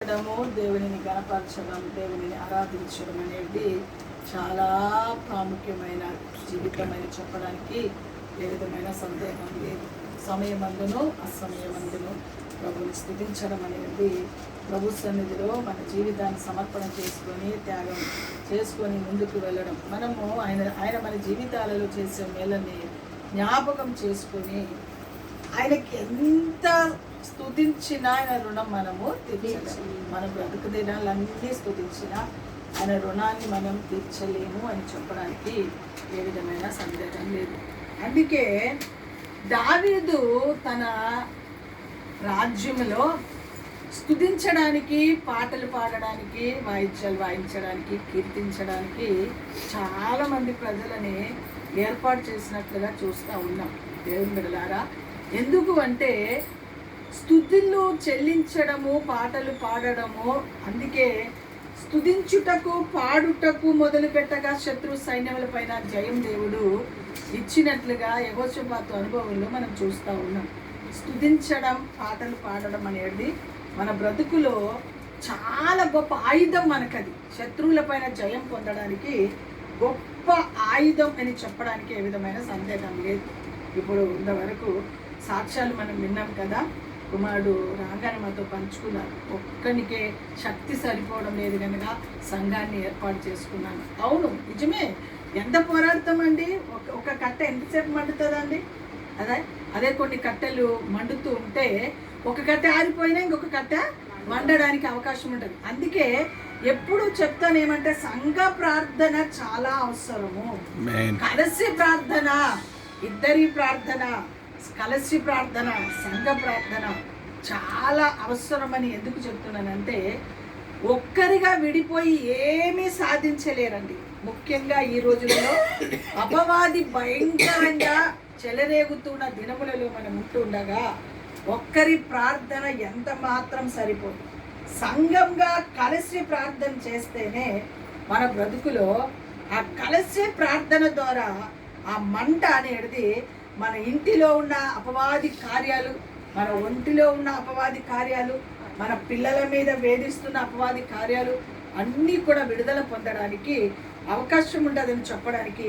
దేవునిని గణపరచడం, దేవునిని ఆరాధించడం అనేది చాలా ప్రాముఖ్యమైన జీవితమైన చెప్పడానికి ఏ విధమైన సందేహం లేదు. సమయమందును అసమయమందును ప్రభుని స్తుతించడం అనేది ప్రభు సన్నిధిలో మన జీవితాన్ని సమర్పణ చేసుకొని త్యాగం చేసుకొని ముందుకు వెళ్ళడం. మనము ఆయన మన జీవితాలలో చేసే మేలని జ్ఞాపకం చేసుకొని ఆయనకి ఎంత స్తుతించినా ఆయన రుణం మనము తీర్చలేము. మన బ్రతుకు దినాలన్నీ స్తుతించినా ఆయన రుణాన్ని మనం తీర్చలేము అని చెప్పడానికి ఏ విధమైన సందేహం లేదు. అందుకే దావీదు తన రాజ్యంలో స్తుతించడానికి, పాటలు పాడడానికి, వాయిద్యాలు వాయించడానికి, కీర్తించడానికి చాలామంది ప్రజలని ఏర్పాటు చేసినట్లుగా చూస్తూ ఉన్నాం. దేవుని బిడ్డలారా, ఎందుకు అంటే స్తుతులు చెల్లించడము, పాటలు పాడడము. అందుకే స్తుతించుటకు, పాడుటకు మొదలు పెట్టగా శత్రు సైన్యముల పైన జయం దేవుడు ఇచ్చినట్లుగా యెహోషాపాతు అనుభవంలో మనం చూస్తూ ఉన్నాం. స్తుతించడం, పాటలు పాడడం అనేది మన బ్రతుకులో చాలా గొప్ప ఆయుధం. మనకది శత్రువుల పైన జయం పొందడానికి గొప్ప ఆయుధం అని చెప్పడానికి ఏ విధమైన సందేహం లేదు. ఇప్పుడు ఇంతవరకు సాక్ష్యాలు మనం విన్నాం కదా. కుమారుడు రాగానే మాతో పంచుకున్నారు. ఒక్కనికే శక్తి సరిపోవడం లేదు కనుక సంఘాన్ని ఏర్పాటు చేసుకున్నాను. అవును, నిజమే. ఎంత పోరాడతామండి. ఒక కట్ట ఎంతసేపు మండుతుందండి? అదే కొన్ని కట్టెలు మండుతూ ఉంటే ఒక కట్టె ఆరిపోయినా ఇంకొక కట్టె మండడానికి అవకాశం ఉంటుంది. అందుకే ఎప్పుడు చెప్తాను ఏమంటే సంఘ ప్రార్థన చాలా అవసరము. కలిసి ప్రార్థన, ఇద్దరి ప్రార్థన, కలిసి ప్రార్థన, సంఘ ప్రార్థన చాలా అవసరమని ఎందుకు చెప్తున్నానంటే ఒక్కరిగా విడిపోయి ఏమీ సాధించలేరండి. ముఖ్యంగా ఈ రోజులలో అపవాది భయంకరంగా చెలరేగుతున్న దినములలో మనం ఉంటుండగా ఒక్కరి ప్రార్థన ఎంత మాత్రం సరిపోదు. సంఘంగా కలిసి ప్రార్థన చేస్తేనే మన బ్రతుకులో ఆ కలిసి ప్రార్థన ద్వారా ఆ మంట అనేది మన ఇంటిలో ఉన్న అపవాది కార్యాలు, మన ఒంటిలో ఉన్న అపవాది కార్యాలు, మన పిల్లల మీద వేధిస్తున్న అపవాది కార్యాలు అన్నీ కూడా విడుదల పొందడానికి అవకాశం ఉంటుందని చెప్పడానికి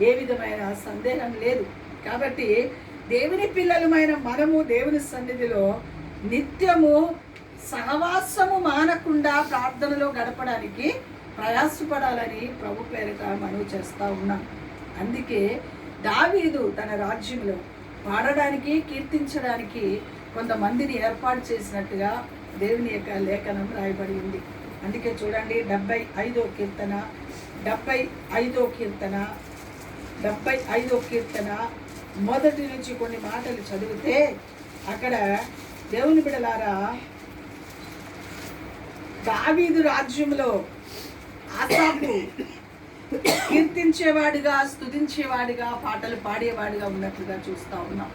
ఏ విధమైన సందేహం లేదు. కాబట్టి దేవుని పిల్లలమైన మనము దేవుని సన్నిధిలో నిత్యము సహవాసము మానకుండా ప్రార్థనలో గడపడానికి ప్రయాసపడాలని ప్రభు పేరిట మనవి చేస్తూ ఉన్నాం. అందుకే దావీదు తన రాజ్యంలో పాడడానికి, కీర్తించడానికి కొంతమందిని ఏర్పాటు చేసినట్టుగా దేవుని యొక్క లేఖనం రాయబడి ఉంది. అందుకే చూడండి 75వ కీర్తన మొదటి నుంచి కొన్ని మాటలు చదివితే అక్కడ దేవుని బిడ్డలారా, దావీదు రాజ్యంలో ఆసాపు కీర్తించేవాడిగా, స్తుతించేవాడిగా, పాటలు పాడేవాడిగా ఉన్నట్లుగా చూస్తూ ఉన్నాం.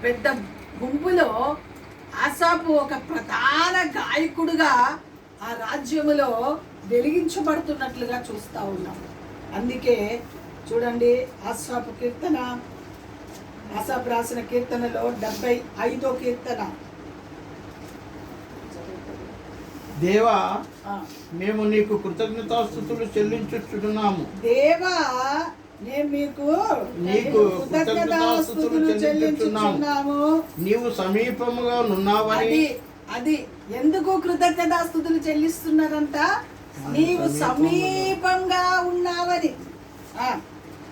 పెద్ద గుంపులో ఆసాపు ఒక ప్రధాన గాయకుడుగా ఆ రాజ్యములో వెలిగించబడుతున్నట్లుగా చూస్తూ ఉన్నాం. అందుకే చూడండి ఆసాపు రాసిన కీర్తనలో 75వ కీర్తన. దేవా, మేము నీకు కృతజ్ఞతాస్తుతులు చెల్లించుచున్నాము. దేవా, నేను నీకు కృతజ్ఞతాస్తుతులు చెల్లించుచున్నాము. నీవు సమీపముగా ఉన్నావని. అది ఎందుకు కృతజ్ఞతాస్తుతులు చెల్లిస్తున్నారంట? నీవు సమీపంగా ఉన్నావని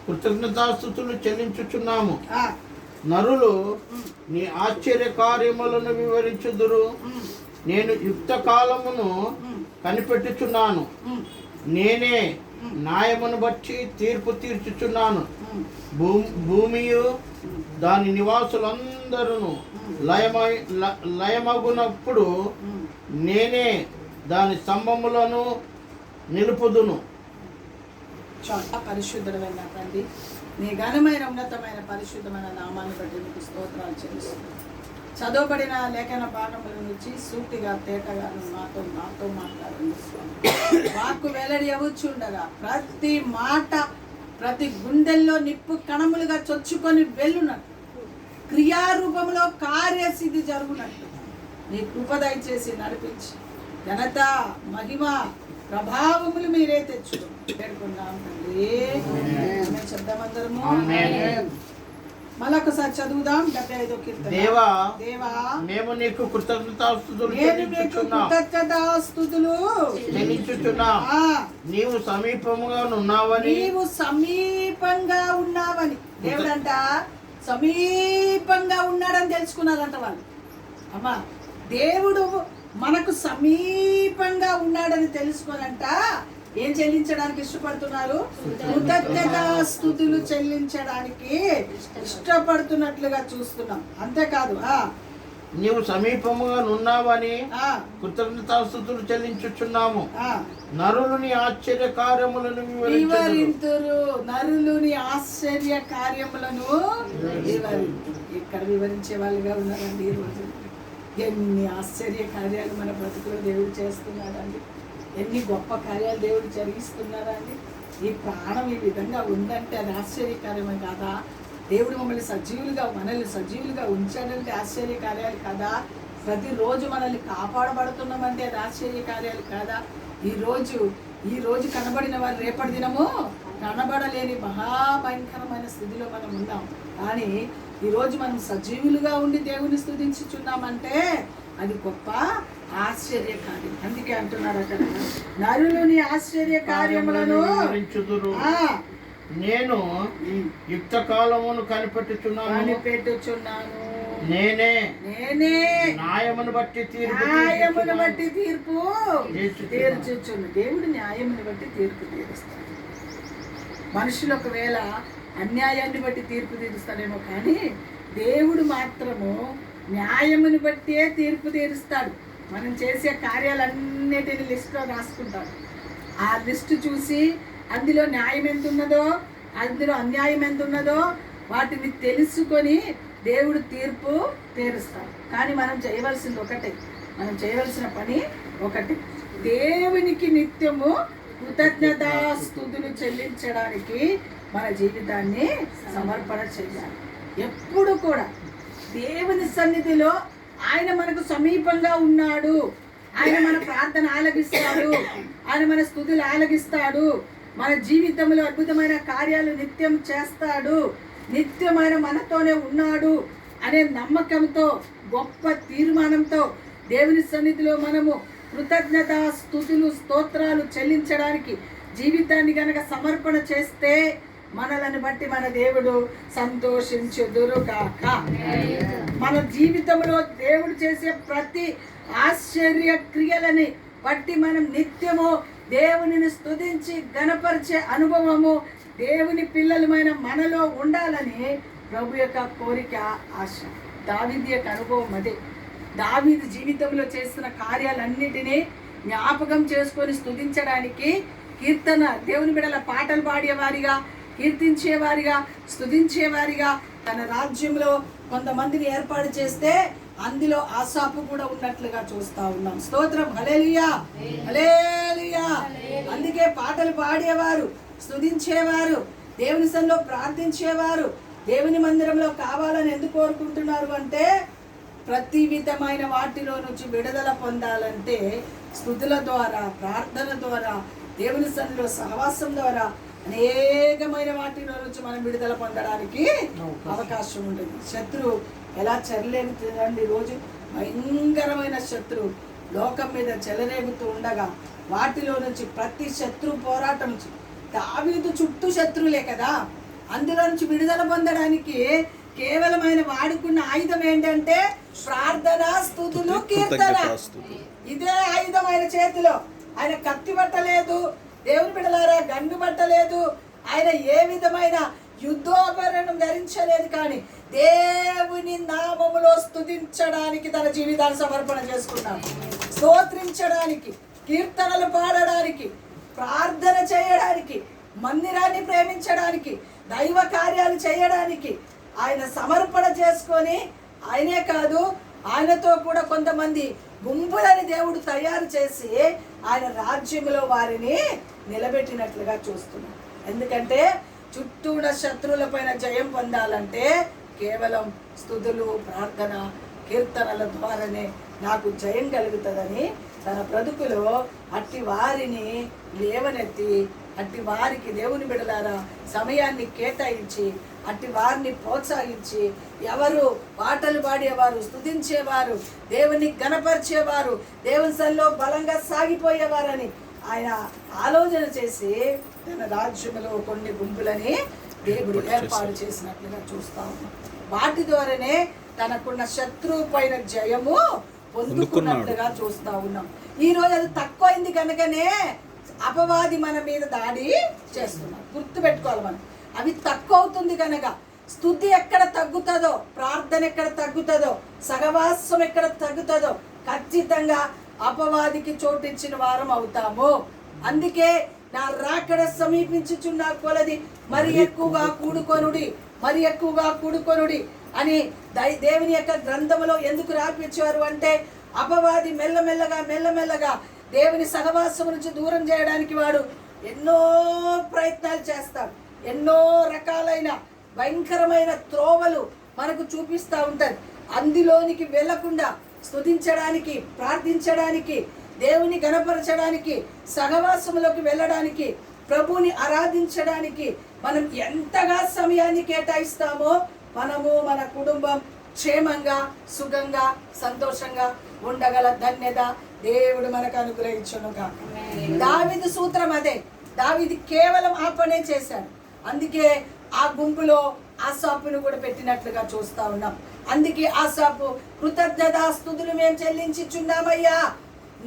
కృతజ్ఞతాస్తుతులు చెల్లించుచున్నాము. నరులు నీ ఆశ్చర్య కార్యములను వివరించుదురు. నేను యుక్త కాలమును కనిపెట్టుచున్నాను. నేనే న్యాయమును బట్టి తీర్పు తీర్చుచున్నాను. భూమియు దాని నివాసులందరూ లయమగునప్పుడు నేనే దాని స్తంభములను నిలుపుదును. చాలా పరిశుద్ధమైన తండ్రి, నీ ఘనమైన ఉన్నతమైన పరిశుద్ధమైన నామాన్ని బట్టి నీకు స్తోత్రాలు చెల్లిస్తున్నాను. చదవబడిన లేఖన భాగముల నుంచి సూటిగా తేటగా నాతో మాట్లాడండి స్వామి. వాక్కు వెల్లడి అవ్వచ్చుండగా ప్రతి మాట ప్రతి గుండెల్లో నిప్పు కణములుగా చొచ్చుకొని వెళ్ళునట్టు, క్రియారూపంలో కార్యసిద్ధి జరుగునట్టు నీ కృప దయచేసి నడిపించి ఘనత, మహిమ, ప్రభావములు మీరే తెచ్చుకోండి పేర్కొన్నాం తండ్రి. ఆమేన్ చెప్దాం అందరము. మళ్ళొకసారి చదువుదాం. 75వ కీర్తన. దేవా దేవా మేము నీకు కృతజ్ఞతాస్తుతులు నేను నీకు కృతజ్ఞతాస్తుతులు చెల్లించుచున్నాం. నీవు సమీపముగా ఉన్నావని. నీవు సమీపంగా ఉన్నావని. దేవుడంట సమీపంగా ఉన్నాడని తెలుసుకున్నారంట వాళ్ళు. అమ్మా, దేవుడు మనకు సమీపంగా ఉన్నాడని తెలుసుకోనంట ఏం చెల్లించడానికి ఇష్టపడుతున్నారు? కృతజ్ఞతాస్తుతులు చెల్లించడానికి ఇష్టపడుతున్నట్లుగా చూస్తున్నాం. అంతేకాదు నీవు సమీపముగా ఉన్నావని కృతజ్ఞతాస్తుతులు చెల్లించుచున్నాము. నరులని ఆశ్చర్య కార్యములను వివరింతురు. నరులని ఆశ్చర్య కార్యములను వివరింతురు. ఇక్కడ వివరించే వాళ్ళుగా ఉన్నారండి ఈరోజు. ఎన్ని ఆశ్చర్య కార్యాలు మన బ్రతుకులో దేవుడు చేస్తున్నాడండి. ఎన్ని గొప్ప కార్యాలు దేవుడు జరిగిస్తున్నాడండి. ఈ ప్రాణం ఈ విధంగా ఉందంటే అది ఆశ్చర్యకార్యమే కాదా? దేవుడు మనల్ని సజీవులుగా ఉంచాడంటే ఆశ్చర్య కార్యాలు కదా? ప్రతిరోజు మనల్ని కాపాడబడుతున్నామంటే అది ఆశ్చర్య కార్యాలు కాదా? ఈ రోజు కనబడిన వారు రేపటి దినము కనబడలేని మహాభయంకరమైన స్థితిలో మనం ఉన్నాం. కానీ ఈరోజు మనం సజీవులుగా ఉండి దేవుని స్తుతించుచున్నామంటే అది గొప్ప ఆశ్చర్య కార్యం. అందుకే అంటున్నారు అక్కడ, నరులని ఆశ్చర్య కార్యములను నేను యుక్త కాలమును కనిపెట్టుచున్నాను. నేనే న్యాయమును బట్టి తీర్పు తీర్చుచున్నాను. దేవుడు న్యాయమును బట్టి తీర్పు తీరుస్తాడు. మనుషులు ఒకవేళ అన్యాయాన్ని బట్టి తీర్పు తీరుస్తాడేమో, కానీ దేవుడు మాత్రము న్యాయమును బట్టే తీర్పు తీరుస్తాడు. మనం చేసే కార్యాలన్నిటిని లిస్టులో రాసుకుంటాడు. ఆ లిస్టు చూసి అందులో న్యాయం ఎంత ఉన్నదో, అందులో అన్యాయం ఎంత ఉన్నదో వాటిని తెలుసుకొని దేవుడు తీర్పు తీరుస్తాడు. కానీ మనం చేయవలసింది ఒకటే, మనం చేయవలసిన పని ఒకటి, దేవునికి నిత్యము కృతజ్ఞతాస్తుతులు చెల్లించడానికి మన జీవితాన్ని సమర్పణ చేయాలి. ఎప్పుడు కూడా దేవుని సన్నిధిలో ఆయన మనకు సమీపంగా ఉన్నాడు. ఆయన మన ప్రార్థన ఆలగిస్తాడు. ఆయన మన స్తుతులు ఆలగిస్తాడు. మన జీవితంలో అద్భుతమైన కార్యాలు నిత్యం చేస్తాడు. నిత్యమైన మనతోనే ఉన్నాడు అనే నమ్మకంతో, గొప్ప తీర్మానంతో దేవుని సన్నిధిలో మనము కృతజ్ఞతాస్తుతులు స్తోత్రాలు చెల్లించడానికి జీవితాన్ని గనక సమర్పణ చేస్తే మనలను బట్టి మన దేవుడు సంతోషించుదురుగాక. మన జీవితంలో దేవుడు చేసే ప్రతి ఆశ్చర్య క్రియలని బట్టి మనం నిత్యము దేవునిని స్తుతించి గణపరిచే అనుభవము దేవుని పిల్లలమైన మనలో ఉండాలని ప్రభు యొక్క కోరిక, ఆశ. దావీదు యొక్క అనుభవం అదే. దావీదు జీవితంలో చేసిన కార్యాలన్నిటినీ జ్ఞాపకం చేసుకొని స్తుతించడానికి కీర్తన, దేవుని బిడ్డల పాటలు పాడేవారిగా, కీర్తించేవారిగా, స్తుతించేవారిగా తన రాజ్యంలో కొంతమందిని ఏర్పాటు చేస్తే అందులో ఆసాపు కూడా ఉన్నట్లుగా చూస్తా ఉన్నాం. స్తోత్రం, హల్లెలూయా, హల్లెలూయా. అందుకే పాటలు పాడేవారు, స్తుతించేవారు, దేవుని సన్నిధిలో ప్రార్థించేవారు దేవుని మందిరంలో కావాలని ఎందుకు కోరుకుంటున్నారు అంటే, ప్రతి విధమైన వాటిలో నుంచి విడుదల పొందాలంటే స్తుతుల ద్వారా, ప్రార్థన ద్వారా, దేవుని సన్నిధిలో సహవాసం ద్వారా అనేకమైన వాటిలో నుంచి మనం విడుదల పొందడానికి అవకాశం ఉంటుంది. శత్రువు ఎలా చెరలేగుతుందండి? రోజు భయంకరమైన శత్రువు లోకం మీద చెలరేగుతూ ఉండగా వాటిలో నుంచి ప్రతి శత్రు పోరాటం, దావీదు చుట్టూ శత్రువులే కదా, అందులో నుంచి విడుదల పొందడానికి కేవలం ఆయన వాడుకున్న ఆయుధం ఏంటంటే ప్రార్థన, స్తుతులు, కీర్తన. ఇదే ఆయుధం ఆయన చేతిలో. ఆయన కత్తి పట్టలేదు, దేవుని బిడ్డలారా, గన్ను పట్టలేదు, ఆయన ఏ విధమైన యుద్ధోపకరణం ధరించలేదు. కానీ దేవుని నామములో స్తుతించడానికి తన జీవితాన్ని సమర్పణ చేసుకున్నాడు. స్తోత్రించడానికి, కీర్తనలు పాడడానికి, ప్రార్థన చేయడానికి, మందిరాన్ని ప్రేమించడానికి, దైవ కార్యాలు చేయడానికి ఆయన సమర్పణ చేసుకొని, ఆయనే కాదు ఆయనతో కూడా కొంతమంది గుంపులని దేవుడు తయారు చేసి ఆయన రాజ్యంలో వారిని నిలబెట్టినట్లుగా చూస్తున్నాం. ఎందుకంటే చుట్టూ ఉన్న శత్రువుల పైన జయం పొందాలంటే కేవలం స్తుతులు, ప్రార్థన, కీర్తనల ద్వారానే నాకు జయం కలుగుతుందని తన బ్రతుకులో అట్టి వారిని లేవనెత్తి అట్టి వారికి దేవుని బిడలారా సమయాన్ని కేటాయించి అట్టి వారిని ప్రోత్సహించి ఎవరు పాటలు పాడేవారు, స్తుతించేవారు, దేవుని గణపరిచేవారు, దేవుని సన్నిధిలో బలంగా సాగిపోయేవారని ఆయన ఆలోచన చేసి తన రాజ్యంలో కొన్ని గుంపులని దేవుడు ఏర్పాటు చేసినట్లుగా చూస్తా ఉన్నాం. వాటి ద్వారానే తనకున్న శత్రువు పైన జయము పొందుకున్నట్లుగా చూస్తా ఉన్నాం. ఈ రోజు అది తక్కువైంది కనుకనే అపవాది మన మీద దాడి చేస్తున్నాం. గుర్తు పెట్టుకోవాలి మనం. అవి తక్కువ అవుతుంది కనుక స్తుతి ఎక్కడ తగ్గుతుందో, ప్రార్థన ఎక్కడ తగ్గుతుందో, సహవాసం ఎక్కడ తగ్గుతుందో ఖచ్చితంగా అపవాదికి చోటించిన వారం అవుతాము. అందుకే నా రాకడ సమీపించుచున్న కొలది మరి ఎక్కువగా కూడుకొనుడి, మరి ఎక్కువగా కూడుకొనుడి అని దేవుని యొక్క గ్రంథములో ఎందుకు రాపించారు అంటే అపవాది మెల్లమెల్లగా దేవుని సహవాసం నుంచి దూరం చేయడానికి వాడు ఎన్నో ప్రయత్నాలు చేస్తాడు. ఎన్నో రకాలైన భయంకరమైన త్రోవలు మనకు చూపిస్తూ ఉంటారు. అందులోనికి వెళ్ళకుండా స్తుతించడానికి, ప్రార్థించడానికి, దేవుని గణపరచడానికి, సహవాసంలోకి వెళ్ళడానికి, ప్రభువుని ఆరాధించడానికి మనం ఎంతగా సమయాన్ని కేటాయిస్తామో మనము మన కుటుంబం క్షేమంగా, సుఖంగా, సంతోషంగా ఉండగల ధన్యత దేవుడు మనకు అనుగ్రహించును గాక. దావీదు సూత్రం అదే. దావీదు కేవలం ఆ పనే చేశాడు. అందుకే ఆ గుంపులో ఆసాపును కూడా పెట్టినట్లుగా చూస్తా ఉన్నాం. అందుకే ఆసాపు కృతజ్ఞతాస్తుతులు మేము చెల్లించుచున్నామయ్యా,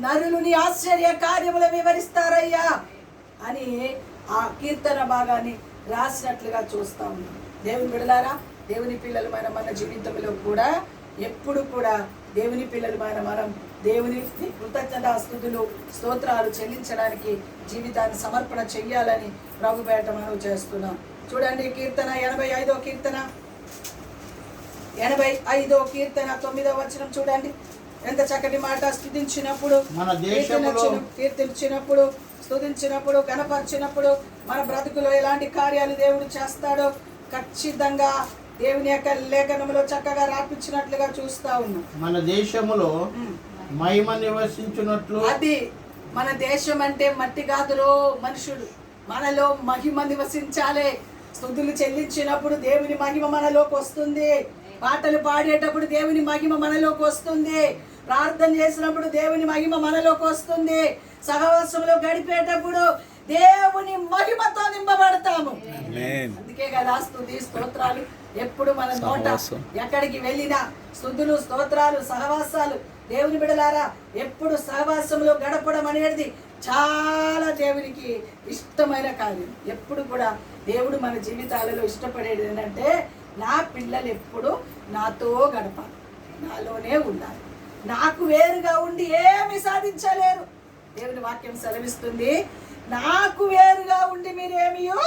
నరులు నీ ఆశ్చర్య కార్యములు వివరిస్తారయ్యా అని ఆ కీర్తన భాగాన్ని రాసినట్లుగా చూస్తా ఉన్నాం. దేవుని బిడలారా, దేవుని పిల్లలు మన జీవితంలో కూడా ఎప్పుడు కూడా దేవుని పిల్లలు మనం దేవుని కృతజ్ఞతాస్తుతులు స్తోత్రాలు చెల్లించడానికి జీవితాన్ని సమర్పణ చెయ్యాలని ప్రభు పేట మనం చేస్తున్నాం. చూడండి కీర్తన 85వ కీర్తన 9వ వచనం చూడండి. ఎంత చక్కటి మాట. స్తుతించినప్పుడు, కీర్తించినప్పుడు, స్తుతించినప్పుడు, గణపరిచినప్పుడు మన బ్రతుకులో ఎలాంటి కార్యాలు దేవుడు చేస్తాడో ఖచ్చితంగా దేవుని యొక్క లేఖనంలో చక్కగా రాపించినట్లుగా చూస్తా ఉన్నాం. మన దేశములో మహిమ నివసించినట్లు. అది మన దేశం అంటే మట్టి కాదులో మనుషుడు. మనలో మహిమ నివసించాలి. స్తుతులు చెల్లించినప్పుడు దేవుని మహిమ మనలోకి వస్తుంది. పాటలు పాడేటప్పుడు దేవుని మహిమ మనలోకి వస్తుంది. ప్రార్థన చేసినప్పుడు దేవుని మహిమ మనలోకి వస్తుంది. సహవాసంలో గడిపేటప్పుడు దేవుని మహిమతో నింపబడతాము. అందుకే కదా స్తుతి స్తోత్రాలు ఎప్పుడు మన నోట ఎక్కడికి వెళ్ళినా స్తుతులు, స్తోత్రాలు, సహవాసాలు. దేవుని బిడలారా, ఎప్పుడు సహవాసంలో గడపడం అనేది చాలా దేవునికి ఇష్టమైన కార్యం. ఎప్పుడు కూడా దేవుడు మన జీవితాలలో ఇష్టపడేది ఏంటంటే నా పిల్లలు ఎప్పుడు నాతో గడపాలి, నాలోనే ఉండాలి. నాకు వేరుగా ఉండి ఏమి సాధించలేరు. దేవుని వాక్యం సెలవిస్తుంది, నాకు వేరుగా ఉండి మీరేమియో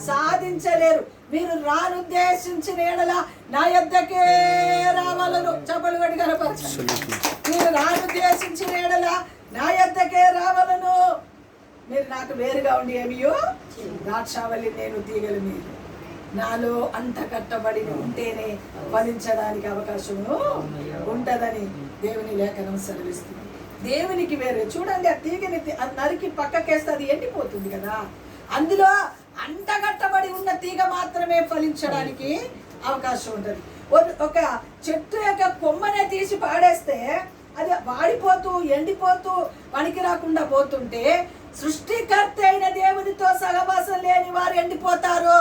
సాధించలేరు. మీరు రానుద్దేశించిన ఎడల నా యొద్దకే రావాలను. చప్పలు కొట్టి కనపరచు. మీరు రానుద్దేశించిన ఎడల నా యొద్దకే రావాలను. మీరు నాకు వేరుగా ఉండి ఏమియో ద్రాక్షావళి నేను తీగలు మీరు నాలో అంత కట్టబడి ఉంటేనే ఫలించడానికి అవకాశము ఉంటుందని దేవుని లేఖనం సెలవిస్తుంది. దేవునికి వేరే చూడండి, ఆ తీగని అది నరికి పక్కకేస్తే అది ఎండిపోతుంది కదా. అందులో అంటగట్టబడి ఉన్న తీగ మాత్రమే ఫలించడానికి అవకాశం ఉంటుంది. ఒక చెట్టు యొక్క కొమ్మనే తీసి పాడేస్తే అది వాడిపోతూ ఎండిపోతూ పనికి రాకుండా పోతుంటే సృష్టికర్త అయిన దేవునితో సహవాసం లేని వారు ఎండిపోతారు.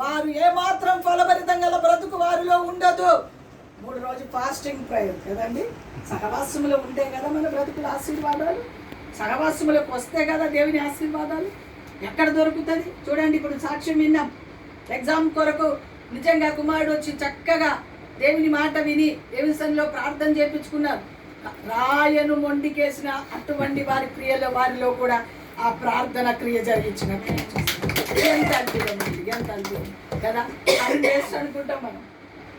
వారు ఏమాత్రం ఫలభరితం గల బ్రతుకు వారిలో ఉండదు. 3 రోజు ఫాస్టింగ్ ప్రేయర్ కదండి. సహవాసములో ఉంటే కదా మన బ్రతుకులు ఆశీర్వాదాలు. సహవాసములకు వస్తే కదా దేవుని ఆశీర్వాదాలు. ఎక్కడ దొరుకుతుంది చూడండి. ఇప్పుడు సాక్ష్యం విన్నాం. ఎగ్జామ్ కొరకు నిజంగా కుమారుడు వచ్చి చక్కగా దేవుని మాట విని దేవుని సన్నిధిలో ప్రార్థన చేయించుకున్నారు. రాయను మొండికేసిన అటువంటి వారిలో కూడా ఆ ప్రార్థన క్రియ జరిగించినట్టు ఎంత అద్భుతం కదా. టైం వేస్ట్ అనుకుంటాం, మనం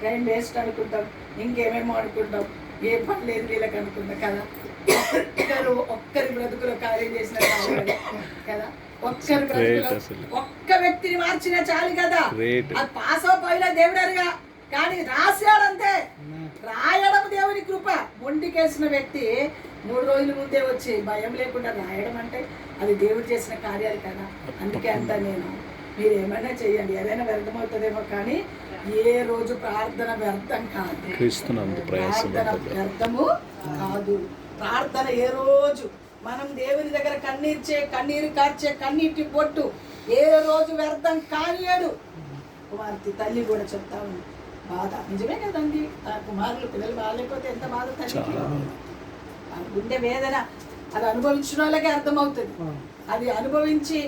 టైం వేస్ట్ అనుకుంటాం, ఇంకేమేమో అనుకుంటాం, ఏ పని లేదు వీళ్ళకి అనుకుంటాం కదా. ఒక్కరి బ్రతుకులో కార్యం చేసిన కదా. ఒక్కరి బ్రతుకులో ఒక్క వ్యక్తిని మార్చినా చాలు కదా. అది పాస్ అయినా దేవుడరుగా కానీ రాశాడంతే. రాయడం దేవుని కృప. మొండికేసిన వ్యక్తి 3 రోజుల ముందే వచ్చి భయం లేకుండా రాయడం అంటే అది దేవుడు చేసిన కార్యాలు కదా. అందుకే అంట నేను, మీరు ఏమైనా చేయండి, ఏదైనా వ్యర్థం అవుతుందేమో కానీ ఏ రోజు ప్రార్థన వ్యర్థం కాదు. ప్రార్థన వ్యర్థము కాదు. ప్రార్థన ఏ రోజు మనం దేవుని దగ్గర కన్నీరు కార్చే కన్నీటి పొట్టు ఏ రోజు వ్యర్థం కానియడు. కుమార్తె తల్లి కూడా చెప్తా ఉంది, బాధ నిజమే కదండి. ఆ కుమారులు పిల్లలు బాగాలేకపోతే ఎంత బాధ తల్లికి. గుండె వేదన అది అనుభవించిన వాళ్ళకే అర్థమవుతుంది. అది అనుభవించి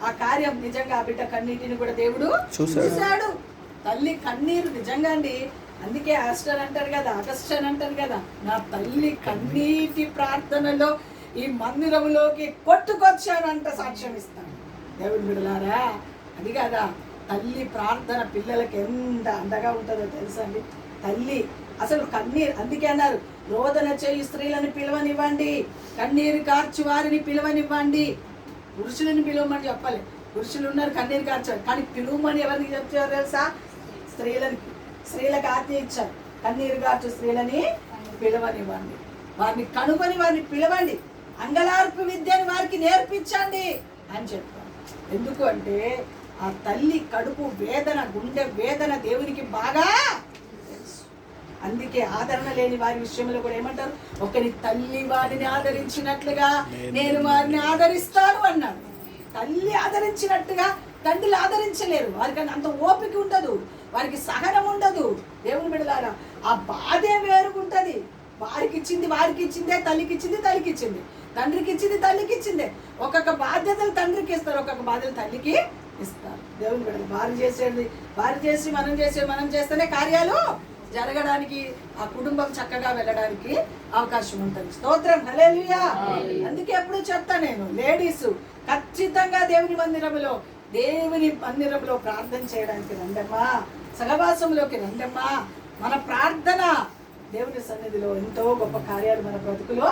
ఆ కార్యం నిజంగా ఆ బిడ్డ కన్నీటిని కూడా దేవుడు చూశాడు. తల్లి కన్నీరు నిజంగా అండి. అందుకే ఆస్టర్ అంటారు కదా, అగస్టర్ అంటారు కదా, నా తల్లి కన్నీటి ప్రార్థనలో ఈ మందిరంలోకి కొట్టుకొచ్చానంట సాక్ష్యం ఇస్తాను. దేవుని బిడ్డలారా, అది కదా తల్లి ప్రార్థన పిల్లలకి ఎంత అండగా ఉంటుందో తెలుసా అండి. తల్లి అసలు కన్నీరు, అందుకే అన్నారు రోదన చేయి స్త్రీలను పిలవనివ్వండి, కన్నీరు కార్చి వారిని పిలవనివ్వండి. పురుషులను పిలవమని చెప్పాలి, పురుషులు ఉన్నారు కన్నీరు కార్చారు, కానీ పిలువమని ఎవరికి చెప్తారు తెలుసా? స్త్రీలకు ఆజ్ఞ ఇచ్చారు, కన్నీరు కార్చు స్త్రీలని పిలవనివ్వండి, వారిని కనుగొని వారిని పిలవండి, అంగలార్పు విద్యను వారికి నేర్పించండి అని చెప్పారు. ఎందుకు అంటే ఆ తల్లి కడుపు వేదన, గుండె వేదన దేవునికి బాగా తెలుసు. అందుకే ఆదరణ లేని వారి విషయంలో కూడా ఏమంటారు, ఒకరి తల్లి వారిని ఆదరించినట్లుగా నేను వారిని ఆదరిస్తాను అన్నాడు. తల్లి ఆదరించినట్టుగా తండ్రులు ఆదరించలేరు, వారికి అంత ఓపిక ఉండదు, వారికి సహనం ఉండదు. దేవుని బిడ్డలారా, ఆ బాధే వేరుగుంటది. వారికి ఇచ్చిందే తల్లికి ఇచ్చింది, తండ్రికి ఇచ్చింది తల్లికి ఇచ్చిందే. ఒక్కొక్క బాధ్యతలు తండ్రికి ఇస్తారు, ఒక్కొక్క బాధ్యతలు తల్లికి ఇస్తారు. దేవుని బిడ్డలు వారు చేసి మనం చేస్తేనే కార్యాలు జరగడానికి, ఆ కుటుంబం చక్కగా వెళ్ళడానికి అవకాశం ఉంటుంది. స్తోత్రం, హల్లెలూయా. అందుకే ఎప్పుడు చెప్తా నేను, లేడీస్ ఖచ్చితంగా దేవుని మందిరంలో ప్రార్థన చేయడానికి రండమ్మా, సహవాసంలోకి రండమ్మా. మన ప్రార్థన దేవుని సన్నిధిలో ఎంతో గొప్ప కార్యాలు మన బ్రతుకులో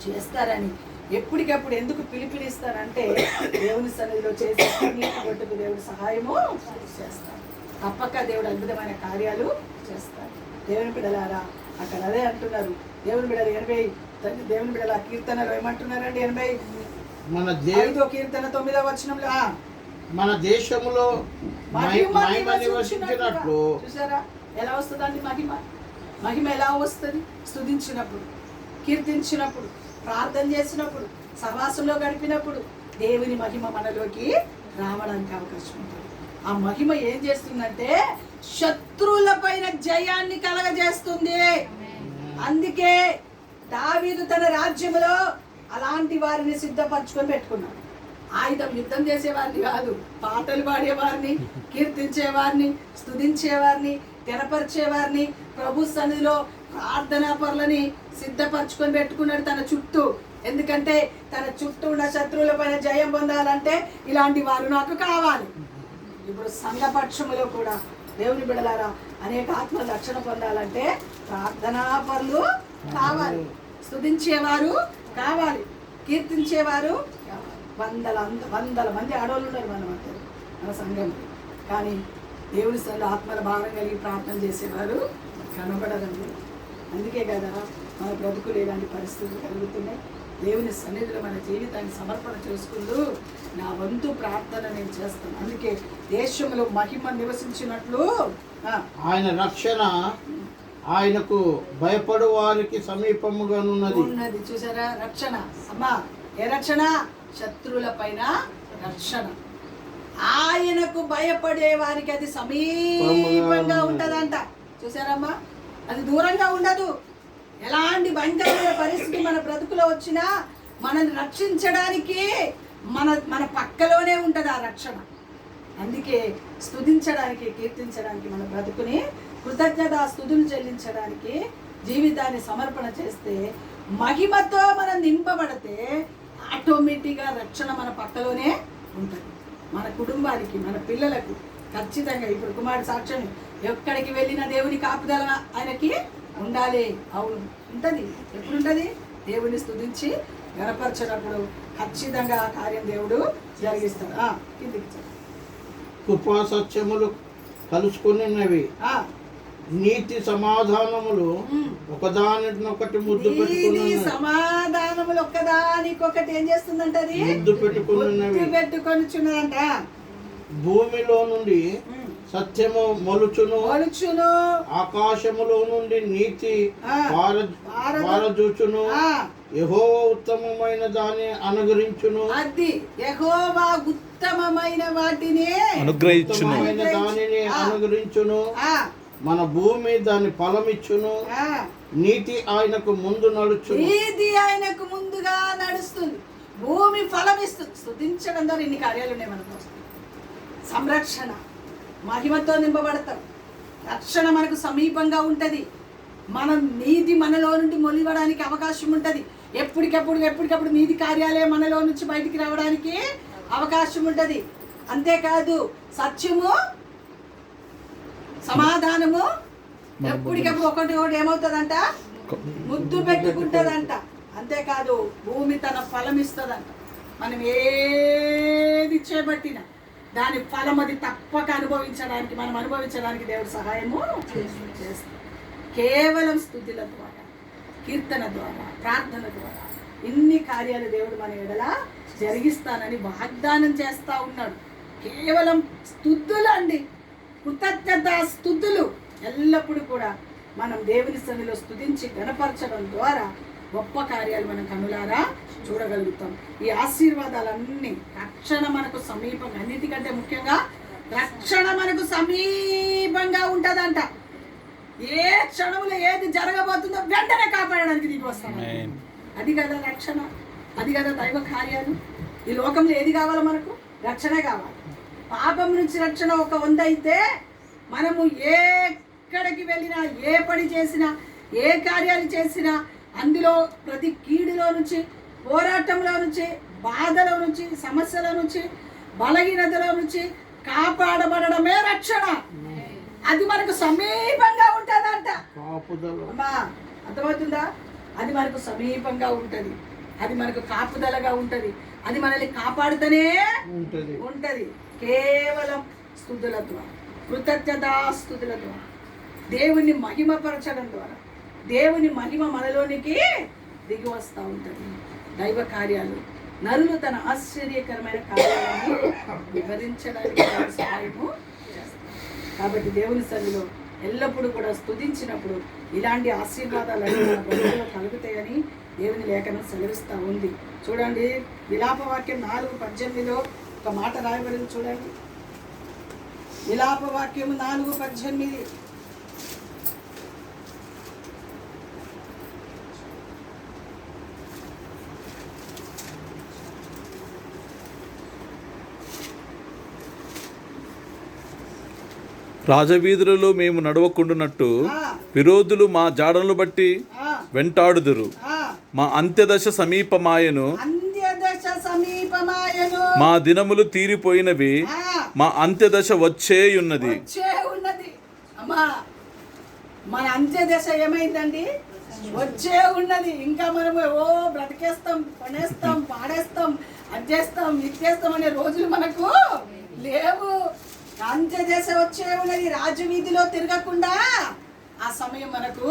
చేస్తారని ఎప్పటికప్పుడు ఎందుకు పిలిపిస్తారంటే, దేవుని సన్నిధిలో చేసే కొట్టుకు దేవుడు సహాయము చేస్తాడు. తప్పక దేవుడు అద్భుతమైన కార్యాలు చేస్తాడు. దేవుని బిడ్డలారా, అక్కడ అదే అంటున్నారు దేవుని బిడ్డలు 80 దేవుని బిడ్డల కీర్తనలో ఏమంటున్నారండి? 85వ కీర్తన 9వ వచనంలో మన దేశంలో మహిమ నివసించినట్లు. చూసారా ఎలా వస్తుందండి మహిమ ఎలా వస్తుంది? స్తుతించినప్పుడు, కీర్తించినప్పుడు, ప్రార్థన చేసినప్పుడు, సహవాసంలో గడిపినప్పుడు దేవుని మహిమ మనలోకి రావడానికి అవకాశం ఉంటుంది. ఆ మహిమ ఏం చేస్తుందంటే శత్రువుల పైన జయాన్ని కలగజేస్తుంది. అందుకే దావీదు తన రాజ్యంలో అలాంటి వారిని సిద్ధపరచుకొని పెట్టుకున్నాడు. ఆయుధం యుద్ధం చేసేవారిని కాదు, పాటలు పాడేవారిని, కీర్తించేవారిని, స్తుతించేవారిని, తెరపరిచేవారిని, ప్రభు సన్నిధిలో ప్రార్థనా పరులని సిద్ధపరచుకొని పెట్టుకున్నాడు తన చుట్టూ. ఎందుకంటే తన చుట్టూ ఉన్న శత్రువుల పైన జయం పొందాలంటే ఇలాంటి వారు నాకు కావాలి. ఇప్పుడు సంఘపక్షములో కూడా దేవుని బిడలారా అనేక ఆత్మల రక్షణ పొందాలంటే ప్రార్థనా పరులు కావాలి, స్తుతించేవారు కావాలి, కీర్తించేవారు వందల మంది ఆడవాళ్ళు ఉన్నారు మన సంఘంలో. కానీ దేవుని సన్నిధిలో ఆత్మల భారం కలిగి ప్రార్థన చేసేవారు కనబడరండి. అందుకే కదా మన బ్రతుకులు ఇలాంటి పరిస్థితులు కలుగుతున్నాయి. దేవుని సన్నిధిలో మన జీవితాన్ని సమర్పణ చేసుకుంటూ నా వంతు ప్రార్థన నేను చేస్తాను. అందుకే దేశంలో మహిమ నివసించినట్లు ఆయన రక్షణ ఆయనకు భయపడు వారికి సమీపముగా ఉన్నది. చూసారా రక్షణ? అమ్మా ఏ రక్షణ? శత్రువుల పైన రక్షణ. ఆయనకు భయపడే వారికి అది సమీపంగా ఉంటదంట. చూసారమ్మా, అది దూరంగా ఉండదు. ఎలాంటి భయంకరమైన పరిస్థితి మన బ్రతుకులో వచ్చినా మనల్ని రక్షించడానికి మన పక్కలోనే ఉంటుంది ఆ రక్షణ. అందుకే స్తుతించడానికి, కీర్తించడానికి, మన బ్రతుకుని కృతజ్ఞత స్తుతులు చెల్లించడానికి జీవితాన్ని సమర్పణ చేస్తే, మహిమతో మనం నింపబడితే ఆటోమేటిక్గా రక్షణ మన పక్కలోనే ఉంటుంది. మన కుటుంబానికి, మన పిల్లలకు ఖచ్చితంగా. ఇప్పుడు కుమారుడు సాక్ష్యం, ఎక్కడికి వెళ్ళిన దేవుని కాపుదల ఆయనకి ఉండాలి. అవును, ఉంటుంది. ఎప్పుడు ఉంటుంది? దేవుని స్తుతించి గణపరచినప్పుడు ఖచ్చితంగా ఆ కార్యం దేవుడు జరిగిస్తాడు. కిందికి కృపా సత్యములు కలుసుకున్నవి, నీతి సమాధానములు ఒకదానినొకటి ముద్దు నీతి పెట్టుకున్నవి. సమాధానములు ఒక్కదానికొకటి ఏం చేస్తుందంట? అది ముద్దు పెట్టుకున్నవి. ముద్దు పెట్టుకొనిచున్నదంట. భూమిలో నుండి సత్యము మొలుచును, ఆకాశములో నుండి నీతి పారజూచును. యెహోవా ఉత్తమమైన దాన్ని అనుగ్రహించును. అది యెహోవా ఉత్తమమైన వాటిని అనుగ్రహించును. దానిని అనుగ్రహించును. మన భూమి దాని ఫలమిచ్చును. నీతి ఆయనకు ముందు నడుచును. నీతి ఆయనకు ముందుగా నడుస్తుంది. భూమి ఫలమిస్తుంది. స్తుతించడం ద్వారా ఇన్ని కార్యాలు ఉన్నాయి మనకు. సంరక్షణ, మహిమతో నింపబడతాం. రక్షణ మనకు సమీపంగా ఉంటుంది. మనం నీతి మనలో నుండి మొలివడానికి అవకాశం ఉంటుంది. ఎప్పటికప్పుడు నీతి కార్యాలే మనలో నుంచి బయటికి రావడానికి అవకాశం ఉంటుంది. అంతేకాదు సత్యము, సమాధానము ఎప్పటికప్పుడు ఒకటి ఏమవుతుందంట? ముద్దు పెట్టుకుంటుందంట. అంతేకాదు భూమి తన ఫలం ఇస్తుందంట. మనం ఏది చేపట్టినా దాని ఫలం అది తప్పక మనం అనుభవించడానికి దేవుడు సహాయము చేస్తాడు. కేవలం స్తుతుల ద్వారా, కీర్తన ద్వారా, ప్రార్థన ద్వారా ఇన్ని కార్యాలు దేవుడు మన ఎడల జరిగిస్తానని వాగ్దానం చేస్తా ఉన్నాడు. కేవలం స్తుతులు అండి, కృతజ్ఞత స్తుతులు. ఎల్లప్పుడూ కూడా మనం దేవుని సన్నిధిలో స్తుతించి గణపరచడం ద్వారా గొప్ప కార్యాలు మనం కనులారా చూడగలుగుతాం. ఈ ఆశీర్వాదాలన్నీ, రక్షణ మనకు సమీపంగా, అన్నిటికంటే ముఖ్యంగా రక్షణ మనకు సమీపంగా ఉంటుందంట. ఏ క్షణంలో ఏది జరగబోతుందో వెంటనే కాపాడడానికి దిగి వస్తాను. అది కదా రక్షణ, అది కదా దైవ కార్యాలు. ఈ లోకంలో ఏది కావాలో మనకు? రక్షణే కావాలి. పాపం నుంచి రక్షణ ఒక వంద అయితే మనము ఎక్కడికి వెళ్ళినా, ఏ పని చేసినా, ఏ కార్యాలు చేసినా అందులో ప్రతి కీడులో నుంచి, పోరాటంలో నుంచి, బాధలో నుంచి, సమస్యల నుంచి, బలహీనతలో నుంచి కాపాడబడమే రక్షణ. అది మనకు సమీపంగా ఉంటుందంట. అమ్మా అర్థమవుతుందా? అది మనకు సమీపంగా ఉంటుంది. అది మనకు కాపుదలగా ఉంటుంది. అది మనల్ని కాపాడుతూనే ఉంటుంది. కేవలం స్తుతుల ద్వారా, కృతజ్ఞతాస్తుతుల ద్వారా, దేవుని మహిమపరచడం ద్వారా దేవుని మహిమ మనలోనికి దిగి వస్తూ ఉంటుంది. దైవ కార్యాలు, నరులు తన ఆశ్చర్యకరమైన కార్యాలను వివరించడానికి సహాయము చేస్తారు. కాబట్టి దేవుని సన్నిధిలో ఎల్లప్పుడూ కూడా స్తుతించినప్పుడు ఇలాంటి ఆశీర్వాదాలన్నీ మన బ్రతుకులో కలుగుతాయని దేవుని లేఖనం సెలవిస్తూ ఉంది. చూడండి, విలాపవాక్యం 4:18 ఒక మాట రాయబడింది. చూడండి, విలాపవాక్యం 4:18. రాజవీధులలో మేము నడవకుండునట్టు విరోధులు మా జాడలను బట్టి వెంటాడుదురు. మా అంత్యదశ సమీపమాయను, మా దినములు తీరిపోయినవి, మా అంత్యదశ వచ్చేయున్నది. అమ్మా, మన అంత్యదశ ఏమైందండి? వచ్చే ఉన్నది. ఇంకా మనము బ్రతికేస్తాం, కొనేస్తాం, పాడేస్తాం, అది చేస్తాం, ఇది చేస్తాం అనే రోజులు మనకు లేవు. అంత్యదశ వచ్చే ఉన్నది. రాజవీధిలో తిరగకుండా ఆ సమయం మనకు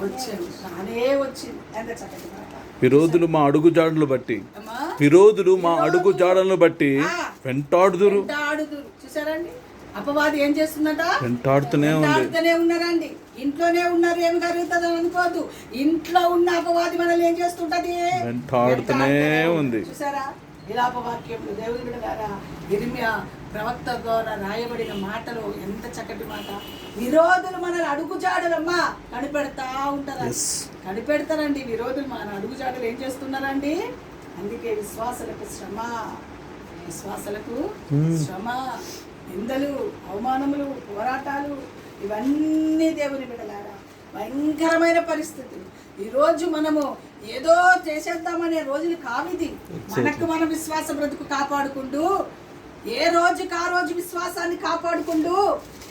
వచ్చేది, రానే వచ్చింది. ఎంత చక్కటి మాట. విరోధులు మా అడుగు జాడలను బట్టి, విరోధులు మా అడుగు జాడలను బట్టి వెంటాడుదురు. చూసారండి, అపవాది ఏం చేస్తుందట? వెంటాడుతూనే ఉన్నారండి. ఇంట్లోనే ఉన్నారు, ఏం కలుగుతుంది అని అనుకోవద్దు. ఇంట్లో ఉన్న అపవాది మనల్ని ఏం చేస్తుంటది? వెంటాడుతూనే ఉంది. చూసారా, విలాపవాక్యంలో దేవుని బిడ్డలారా, ఇర్మియా ప్రవక్త ద్వారా రాయబడిన మాటలు ఎంత చక్కటి మాట. విరోధులు మన అడుగుజాడలమ్మా కనిపెడతా ఉంటారు, కనిపెడతారండి. విరోధులు మన అడుగుజాడలు ఏం చేస్తున్నారండి? అందుకే విశ్వాసులకు శ్రమ, విశ్వాసులకు శ్రమ, నిందలు, అవమానములు, పోరాటాలు, ఇవన్నీ దేవుని బిడ్డలారా భయంకరమైన పరిస్థితులు. ఈరోజు మనము ఏదో చేసేద్దామనే రోజులు కావిది. మనకు మన విశ్వాస బ్రతుకు కాపాడుకుంటూ, ఏ రోజుకి ఆ రోజు విశ్వాసాన్ని కాపాడుకుంటూ,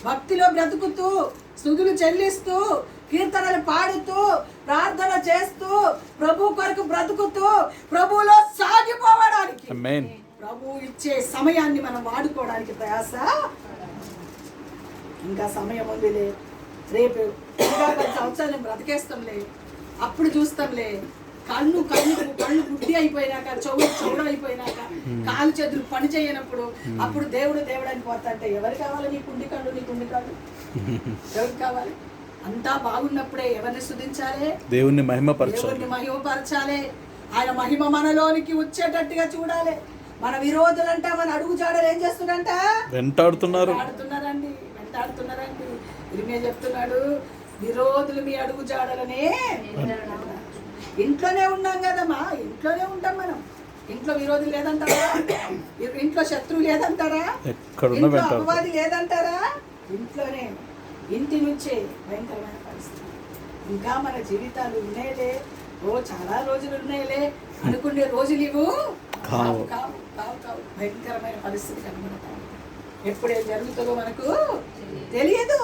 భక్తిలో బ్రతుకుతూ, స్తుతులు చెల్లిస్తూ, కీర్తనలు పాడుతూ, ప్రార్థన చేస్తూ, ప్రభు కొరకు బ్రతుకుతూ, ప్రభువులో సాగిపోవడానికి, ప్రభు ఇచ్చే సమయాన్ని మనం వాడుకోవడానికి ప్రయాస. ఇంకా సమయం ఉందిలే, రేపు ఇంకా 10 సంవత్సరాలు నేను బ్రతికేస్తాంలే, అప్పుడు చూస్తాంలే. కళ్ళు గుడ్డి అయిపోయినాక, చెవుడు అయిపోయినాక, కాలు చేతులు పని చేయనప్పుడు అప్పుడు దేవుడు అని పోతాంటే ఎవరు కావాలి? నీ కుండి కళ్ళు ఎవరికి కావాలి? అంతా బాగున్నప్పుడే ఎవరిని స్తుతించాలి? దేవుణ్ణి మహిమపరచాలి. ఆయన మహిమ మనలోనికి వచ్చేటట్టుగా చూడాలి. మన విరోధులంట మన అడుగు జాడలు ఏం చేస్తున్నారంట? వెంటాడుతున్నారండి. ఇరిమియా చెప్తున్నాడు, విరోధులు మీ అడుగు జాడలనే. ఇంట్లోనే ఉన్నాం కదమ్మా, ఇంట్లోనే ఉంటాం మనం. ఇంట్లో విరోధి లేదంటారా? ఇంట్లో శత్రువు లేదంటారా? ఇంట్లో అపవాది లేదంటారా? ఇంట్లోనే, ఇంటి నుంచే భయంకరమైన పరిస్థితి. ఇంకా మన జీవితాలు ఉన్నాయిలే, చాలా రోజులు ఉన్నాయిలే అనుకునే రోజులు ఇవ్వు కావు. భయంకరమైన పరిస్థితి కనబడతాం. ఎప్పుడేం జరుగుతుందో మనకు తెలియదు.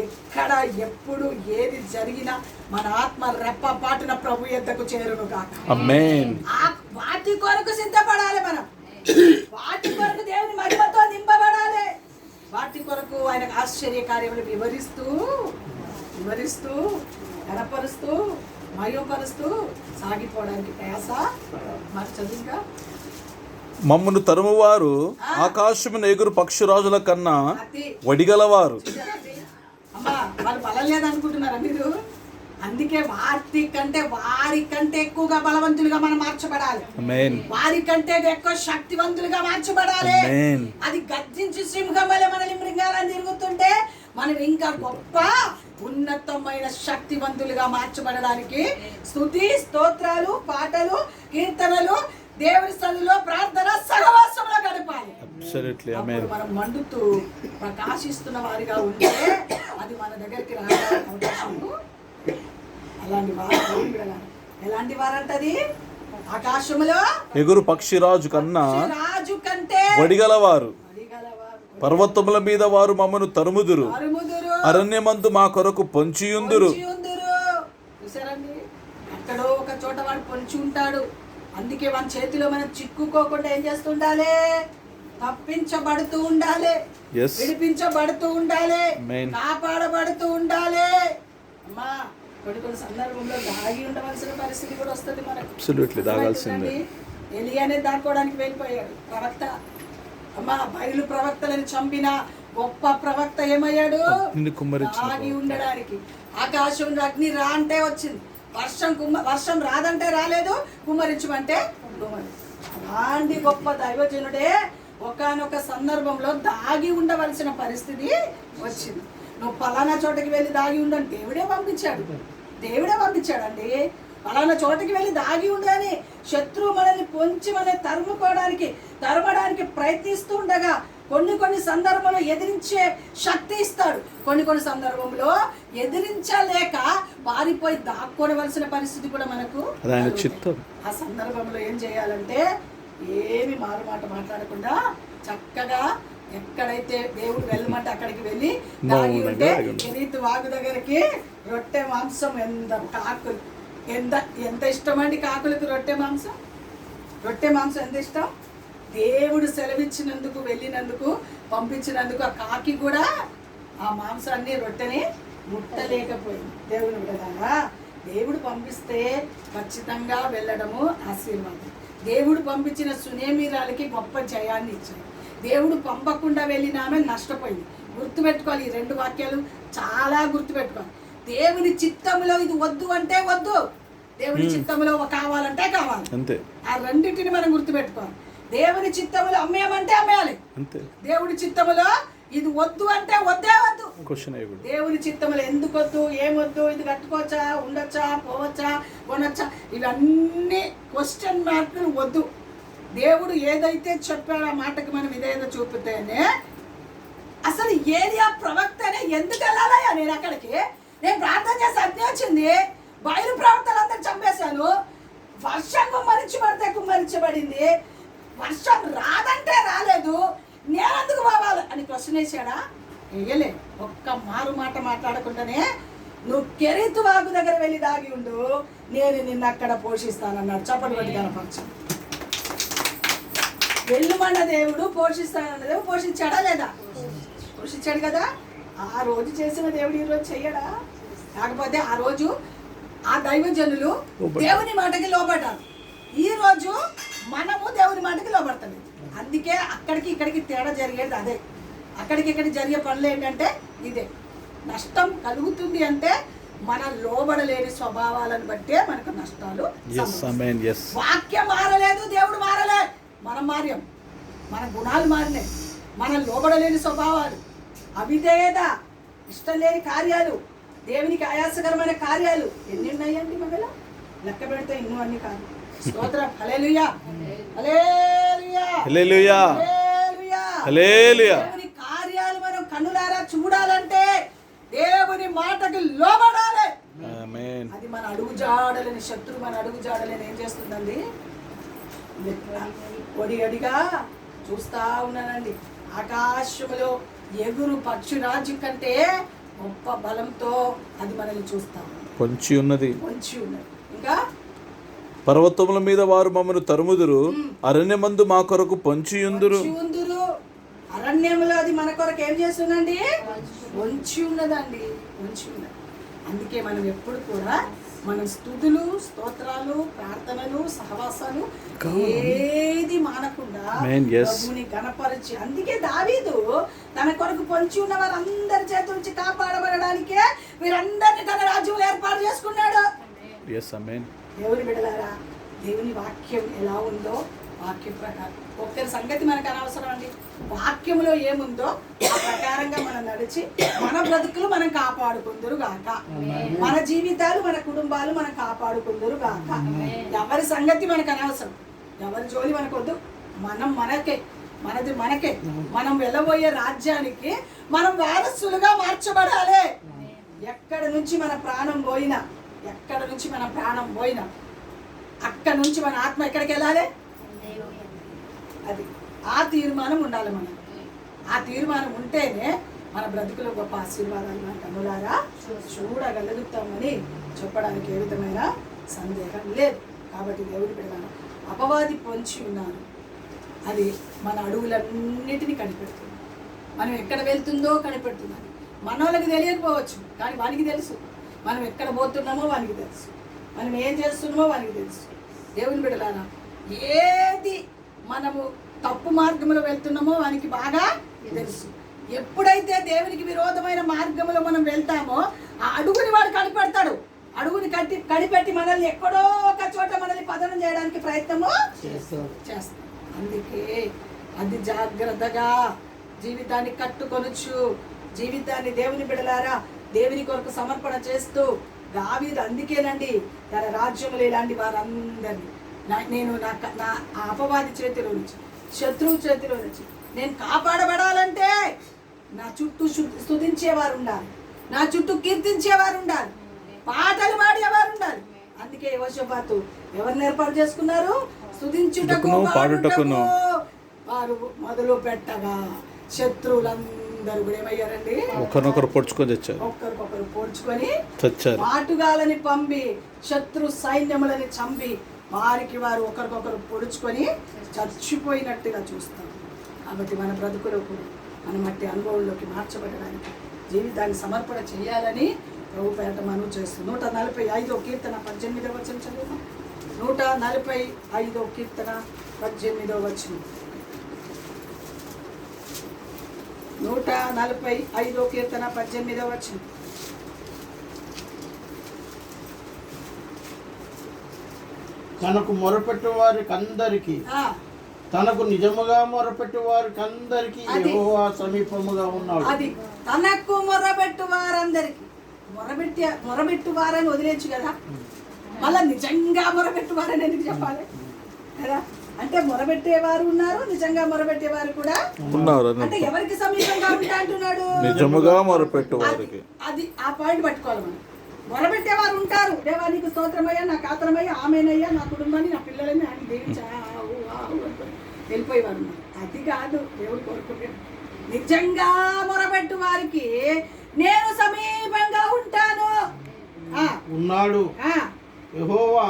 ఎక్కడ ఎప్పుడు ఏది జరిగినా మన ఆత్మ రెప్పపాటున ప్రభు యొద్దకు చేరును కాక. ఆమేన్. వాటి కొరకు సిద్ధపడాలి మనం. వాటి కొరకు దేవుని మహిమతో నింపబడాలి. వాటి కొరకు ఆయన ఆశ్చర్య కార్యములు వివరిస్తూ కనపరుస్తూ మహిమపరుస్తూ సాగిపోవడానికి ప్రయాస మరి చదువుగా. మమ్మను తరుమువారు ఆకాశమున ఎగురు పక్షిరాజుల కన్నా వడిగలవారు. అమ్మా, వాళ్ళు బలం లేదనుకుంటున్నారా మీరు? అందుకే వారికంటే ఎక్కువగా బలవంతులుగా మనం మార్చబడాలి. వారికంటే ఎక్కువ శక్తివంతులుగా మార్చబడాలి. అది గర్జించి సింహం వలె మనల్ని మృంగాలని తిరుగుతుంటే మనం ఇంకా గొప్ప ఉన్నతమైన శక్తివంతులుగా మార్చబడడానికి స్తుతి, స్తోత్రాలు, పాటలు, కీర్తనలు, దేవుని సన్నిధిలో ప్రార్థన, సహవాసంలో గడపాలి. మనం మండుతూ ప్రకాశిస్తున్న వారిగా ఉంటే అది మన దగ్గరికి రావడానికి అవకాశం. అలాంటి వారు ఎలాంటి వారంటది? ఆకాశములో ఎగురు పక్షిరాజు కంటే వడిగలవారు. పర్వతముల మీద వారు మమ్మను తరుముదురు. అరణ్యమందు మా కొరకు పొంచియుందురు. చూసారండి, అక్కడో ఒక చోట వాడు పొంచి ఉంటాడు. అందుకే మన చేతిలో మనం చిక్కుకోకుండా ఏం చేస్తుండాలి? తప్పించబడుతూ ఉండాలి, విడిపించబడుతూ ఉండాలి, కాపాడబడుతూ ఉండాలి. అమ్మా, కొన్ని సందర్భంలో దాగి ఉండవలసిన పరిస్థితి కూడా వస్తుంది మనకు. ఎలియానే దాక్కోవడానికి వెళ్ళిపోయాడు ప్రవక్త. అమ్మా, బయలు ప్రవక్తలను చంపిన గొప్ప ప్రవక్త ఏమయ్యాడు? దాగి ఉండడానికి. ఆకాశంలో అగ్ని రా అంటే వచ్చింది, వర్షం రాదంటే రాలేదు, కుమ్మరించమంటే అలాంటి గొప్ప దైవజనుడే ఒకానొక సందర్భంలో దాగి ఉండవలసిన పరిస్థితి వచ్చింది. నువ్వు పలానా చోటకి వెళ్ళి దాగి ఉండని దేవుడే పంపించాడండి. పలానా చోటకి వెళ్ళి దాగి ఉండని శత్రువు మనల్ని పొంచి మనల్ని తరమడానికి ప్రయత్నిస్తూ ఉండగా కొన్ని సందర్భంలో ఎదిరించే శక్తి ఇస్తాడు. కొన్ని సందర్భంలో ఎదిరించలేక పారిపోయి దాక్కోవలసిన పరిస్థితి కూడా మనకు. ఆ సందర్భంలో ఏం చేయాలంటే ఏమి మారుమాట మాట్లాడకుండా చక్కగా ఎక్కడైతే దేవుడు వెళ్ళమంటే అక్కడికి వెళ్ళి దాగి ఉంటే, కెరీతు వాగు దగ్గరికి రొట్టె మాంసం ఎంత ఇష్టం అండి కాకులకు. రొట్టె మాంసం ఎంత ఇష్టం. దేవుడు సెలవిచ్చినందుకు, వెళ్ళినందుకు, పంపించినందుకు ఆ కాకి కూడా ఆ మాంసాన్ని, రొట్టెని ముట్టలేకపోయింది. దేవుని విడదాగా దేవుడు పంపిస్తే ఖచ్చితంగా వెళ్ళడము ఆశీర్వాదం. దేవుడు పంపించిన సునేమిరాలకి గొప్ప జయాన్ని ఇచ్చాడు. దేవుడు పంపకుండా వెళ్ళినామే నష్టపోయింది. గుర్తుపెట్టుకోవాలి, ఈ 2 వాక్యాలు చాలా గుర్తుపెట్టుకోవాలి. దేవుని చిత్తంలో ఇది వద్దు అంటే వద్దు, దేవుని చిత్తంలో కావాలంటే కావాలి, అంతే. ఆ రెండింటిని మనం గుర్తుపెట్టుకోవాలి. దేవుని చిత్తములో అమ్మేయమంటే అమ్మేయాలి, దేవుడి చిత్తములో ఇది వద్దు అంటే వద్దే వద్దు. దేవుని చిత్తములు ఎందుకు వద్దు, ఏమొద్దు, ఇది కట్టుకోవచ్చా, ఉండొచ్చా, పోవచ్చా, కొనొచ్చా, ఇవన్నీ క్వశ్చన్ మార్కులు వద్దు. దేవుడు ఏదైతే చెప్పాడో ఆ మాటకి మనం ఇదేదో చూపుతాయనే. అసలు ఏది ఆ ప్రవక్తనే ఎందుకు వెళ్ళాలయ్యా? నేను అక్కడికి ప్రార్థన చేసి అగ్ని వచ్చింది, బయలు ప్రవక్తలందరూ చంపేశాను, వర్షం కుమ్మరించబడింది, వర్షం రాదంటే రాలేదు, నేనెందుకు పోవాలి అని క్వశ్చన్ వేసాడా? వేయలే. ఒక్క మారు మాట మాట్లాడకుండానే నువ్వు కెరీతు వాగు దగ్గర వెళ్ళి దాగి ఉండు, నేను నిన్ను అక్కడ పోషిస్తానన్నాడు. చప్పటి పట్టి కనపరచు. వెళ్ళుమన్న దేవుడు, పోషిస్తానన్న దేవుడు పోషించాడా లేదా? పోషించాడు కదా. ఆ రోజు చేసిన దేవుడు ఈ రోజు చెయ్యడా? కాకపోతే ఆ రోజు ఆ దైవజనులు దేవుని మాటకి లోబడ్డారు. ఈ రోజు మనము దేవుని మాటకి లోబడతలేదు. అందుకే అక్కడికి ఇక్కడికి తేడా జరిగేది అదే. అక్కడికి ఇక్కడికి జరిగే పనులు ఏంటంటే ఇదే. నష్టం కలుగుతుంది అంటే మన లోబడలేని స్వభావాలను బట్టే మనకు నష్టాలు. వాక్యం మారలేదు, దేవుడు మారలే, మనం మారాం. మన గుణాలు మారినాయి, మన లోబడలేని స్వభావాలు, అవిధేయత, ఇష్టం లేని కార్యాలు, దేవునికి ఆయాసకరమైన కార్యాలు ఎన్ని ఉన్నాయండి మనలో? లెక్క పెడితే ఎన్నో అన్ని కాదు. స్తోత్రం. హల్లెలూయా, హల్లెలూయా, హల్లెలూయా, హల్లెలూయా, హల్లెలూయా. దేవుని కార్యాలు మనం కన్నులారా చూడాలంటే దేవుని మాటకి లోబడాలి. ఆమేన్. అది మన అడుగు జాడలని, శత్రువు మన అడుగు జాడలని ఏం చేస్తుందండి? ఒడి అడిగా చూస్తా ఉన్నానండి. ఆకాశములో ఎగురు పక్షి రాజు కంటే గొప్ప బలంతో అది మనల్ని చూస్తాం. పొంచి ఉన్నది. ఇంకా పర్వతముల మీద వారు మమ్మను తరుముదురు, అరణ్యమందు మా కొరకు పొంచియుందురు. అరణ్యంలో అది మన కొరకు ఏం చేస్తుందండి? పొంచి ఉన్నదండి, పొంచి ఉన్నది. అందుకే మనం ఎప్పుడు కూడా మనం స్తుతులు, స్తోత్రాలు, ప్రార్థనలు, సహవాసాలు ఏది మానకుండా ప్రభువుని గణపరిచి, అందుకే దావీదు తన కొరకు పొంచి ఉన్న వారందరి చేతుల నుంచి కాపాడబడడానికే వీరందరినీ తన రాజ్యంలో ఏర్పాటు చేసుకున్నాడు. దేవుని బిడ్డలారా, దేవుని వాక్యం ఎలా ఉందో వాక్యం ప్రకారం ఒక్కరి సంగతి మనకు అనవసరం అండి. వాక్యంలో ఏముందో ఆ ప్రకారంగా మనం నడిచి మన బ్రతుకులు మనం కాపాడుకుందరు గాక, మన జీవితాలు, మన కుటుంబాలు మనం కాపాడుకుందరు గాక. ఎవరి సంగతి మనకు అనవసరం, ఎవరి జోలి మనకొద్దు. మనం మనకే, మనది మనకే. మనం వెళ్ళబోయే రాజ్యానికి మనం వారసులుగా మార్చబడాలి. ఎక్కడ నుంచి మన ప్రాణం పోయినా, ఎక్కడ నుంచి మన ప్రాణం పోయినా అక్కడ నుంచి మన ఆత్మ ఎక్కడికి వెళ్ళాలి? అది ఆ తీర్మానం ఉండాలి మనం. ఆ తీర్మానం ఉంటేనే మన బ్రతుకులో గొప్ప ఆశీర్వాదాలు మన కన్నులారా చూడగలుగుతామని చెప్పడానికి ఏ విధమైన సందేహం లేదు. కాబట్టి దేవుడి బిడ్డలారా, అపవాది పొంచి ఉన్నారు, అది మన అడుగులన్నిటినీ కనిపెడుతుంది. మనం ఎక్కడ వెళ్తుందో కనిపెడుతుంది. మనోళ్ళకి తెలియకపోవచ్చు, కానీ వానికి తెలుసు. మనం ఎక్కడ పోతున్నామో వానికి తెలుసు, మనం ఏం చేస్తున్నామో వానికి తెలుసు. దేవుని బిడ్డలారా, ఏది మనము తప్పు మార్గంలో వెళ్తున్నామో వానికి బాగా తెలుసు. ఎప్పుడైతే దేవునికి విరోధమైన మార్గంలో మనం వెళ్తామో ఆ అడుగుని వాడు కనిపెడతాడు. అడుగుని కనిపెట్టి మనల్ని ఎక్కడో ఒక చోట మనల్ని పతనం చేయడానికి ప్రయత్నము చేస్తాం. అందుకే అది జాగ్రత్తగా జీవితాన్ని కట్టుకొనొచ్చు. జీవితాన్ని దేవుని బిడలారా దేవుని కొరకు సమర్పణ చేస్తూ దావీదు అందుకేనండి తన రాజ్యములు ఇలాంటి వారందరినీ నేను నా అపవాది చేతిలో నుంచి, శత్రువు చేతిలో నుంచి నేను కాపాడబడాలంటే నా చుట్టూ స్తుతించేవారు ఉండాలి, నా చుట్టూ కీర్తించేవారు ఉండాలి, పాటలు పాడేవారు ఉండాలి. అందుకే యెహోషాపాతు ఎవరిని ఏర్పాటు చేసుకున్నారు? స్తుతించుటకు పాడుటకును వారు మొదలు పెట్టగా శత్రువులందరూ కూడా ఏమయ్యారండి? ఒకరినొకరు పొడుచుకొని తెచ్చారు, ఒక్కరికొకరు పొడుచుకొని చచ్చారు. మాటుగాలని పంపి శత్రు సైన్యములని చంపి వారికి వారు ఒకరికొకరు పొడుచుకొని చచ్చిపోయినట్టుగా చూస్తాం. కాబట్టి మన బ్రతుకులో కూడా మనం మట్టి అనుభవంలోకి మార్చబడడానికి జీవితాన్ని సమర్పణ చేయాలని ప్రభు పేరట మనవి చేస్తుంది. 145వ కీర్తన 18వ వచనం చదువుతాం. 145వ కీర్తన 18వ వచనం. 145వ కీర్తన 18వ వచనం. తనకు మొరపెట్టు వారికి అందరికి, తనకు నిజముగా మొరపెట్టు వారికి అందరికి యెహోవా సమీపముగా ఉన్నాడు. అది తనకు మొరపెట్టు వారందరికి. మొరబెట్టు వారని వదిలేచ్చు కదా, మళ్ళా నిజంగా మొరబెట్టు వారని ఎందుకు చెప్పాలి కదా? అంటే మొరబెట్టేవారు ఉన్నారు, నిజంగా మొరబెట్టేవారు కూడా ఉన్నారు. అంటే ఎవరికి సమీపంగా ఉంటా అంటున్నాడు? నిజముగా మొరపెట్టు వారికి. అది ఆ పాయింట్ పట్టుకోవాలి మనం. మొరబెట్టేవారు ఉంటారు, దేవా నీకు స్తోత్రమయ్యా, నా కాతరమయ్యా, ఆమెనయ్యా, నా కుటుంబాన్ని, నా పిల్లలని ఆయన దీవించా వెళ్ళిపోయేవారు ఉన్నారు. అది కాదు దేవుడు కోరుకుంటాడు. నిజంగా మొరబెట్టు వారికి నేను సమీపంగా ఉంటాను ఉన్నాడు. యెహోవా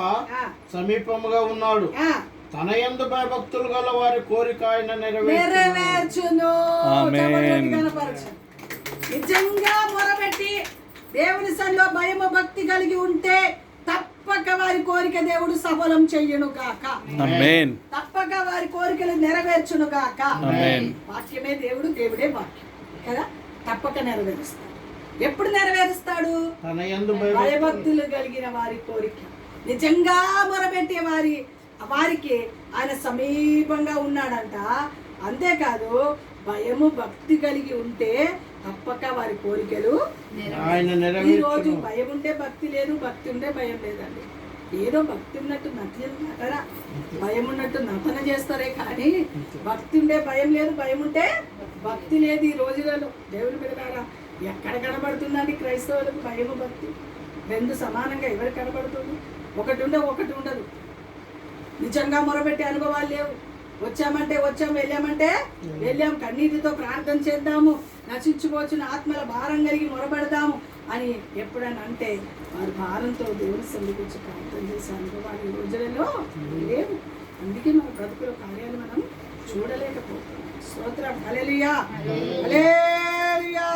సమీపముగా ఉన్నాడు. తన యందు భయభక్తులు గల వారి కోరిక ఆయన నెరవేర్చును. ఆమేన్. నిజంగా మొరబెట్టి దేవుని సన్నిధిలో భయము భక్తి కలిగి ఉంటే తప్పక వారి కోరిక దేవుడు సఫలం చెయ్యను గాక. ఆమేన్. తప్పక వారి కోరికలు నెరవేర్చును గాక. ఆమేన్. వాక్యమే దేవుడు, దేవుడే వాక్యం కదా. తప్పక నెరవేరుస్తాడు. ఎప్పుడు నెరవేరుస్తాడు? తన యందు భయభక్తులు కలిగిన వారి కోరిక. నిజంగా మొరబెట్టే వారికి ఆయన సమీపంగా ఉన్నాడంట. అంతేకాదు భయము భక్తి కలిగి ఉంటే తప్పక వారి కోరికలు. ఆయన ఈ రోజు భయం ఉంటే భక్తి లేదు, భక్తి ఉంటే భయం లేదండి. ఏదో భక్తి ఉన్నట్టు నటరా, భయం ఉన్నట్టు నటన చేస్తారే కానీ భక్తి ఉంటే భయం లేదు, భయం ఉంటే భక్తి లేదు. ఈ రోజులలో దేవుని బిడ్డలారా ఎక్కడ కనబడుతుందండి క్రైస్తవులకు భయము భక్తి? రెండు సమానంగా ఎవరు కనబడుతుంది? ఒకటి ఉండే ఒకటి ఉండదు. నిజంగా మొరబెట్టే అనుభవాలు లేవు. వచ్చామంటే వచ్చాము, వెళ్ళామంటే వెళ్ళాము, కన్నీటితో ప్రార్థన చేద్దాము, నశించుకోవచ్చిన ఆత్మల భారం కలిగి మొరబెడదాము అని ఎప్పుడైనా అంటే వారి భారంతో దేవుని సన్నిధికి వచ్చి ప్రార్థన చేసే అనుభవాలు ఈ రోజులలో లేవు. అందుకే మన బ్రతుకుల కార్యాలు మనం చూడలేకపోతున్నాం. స్తోత్రం. హల్లెలూయా, హల్లెలూయా.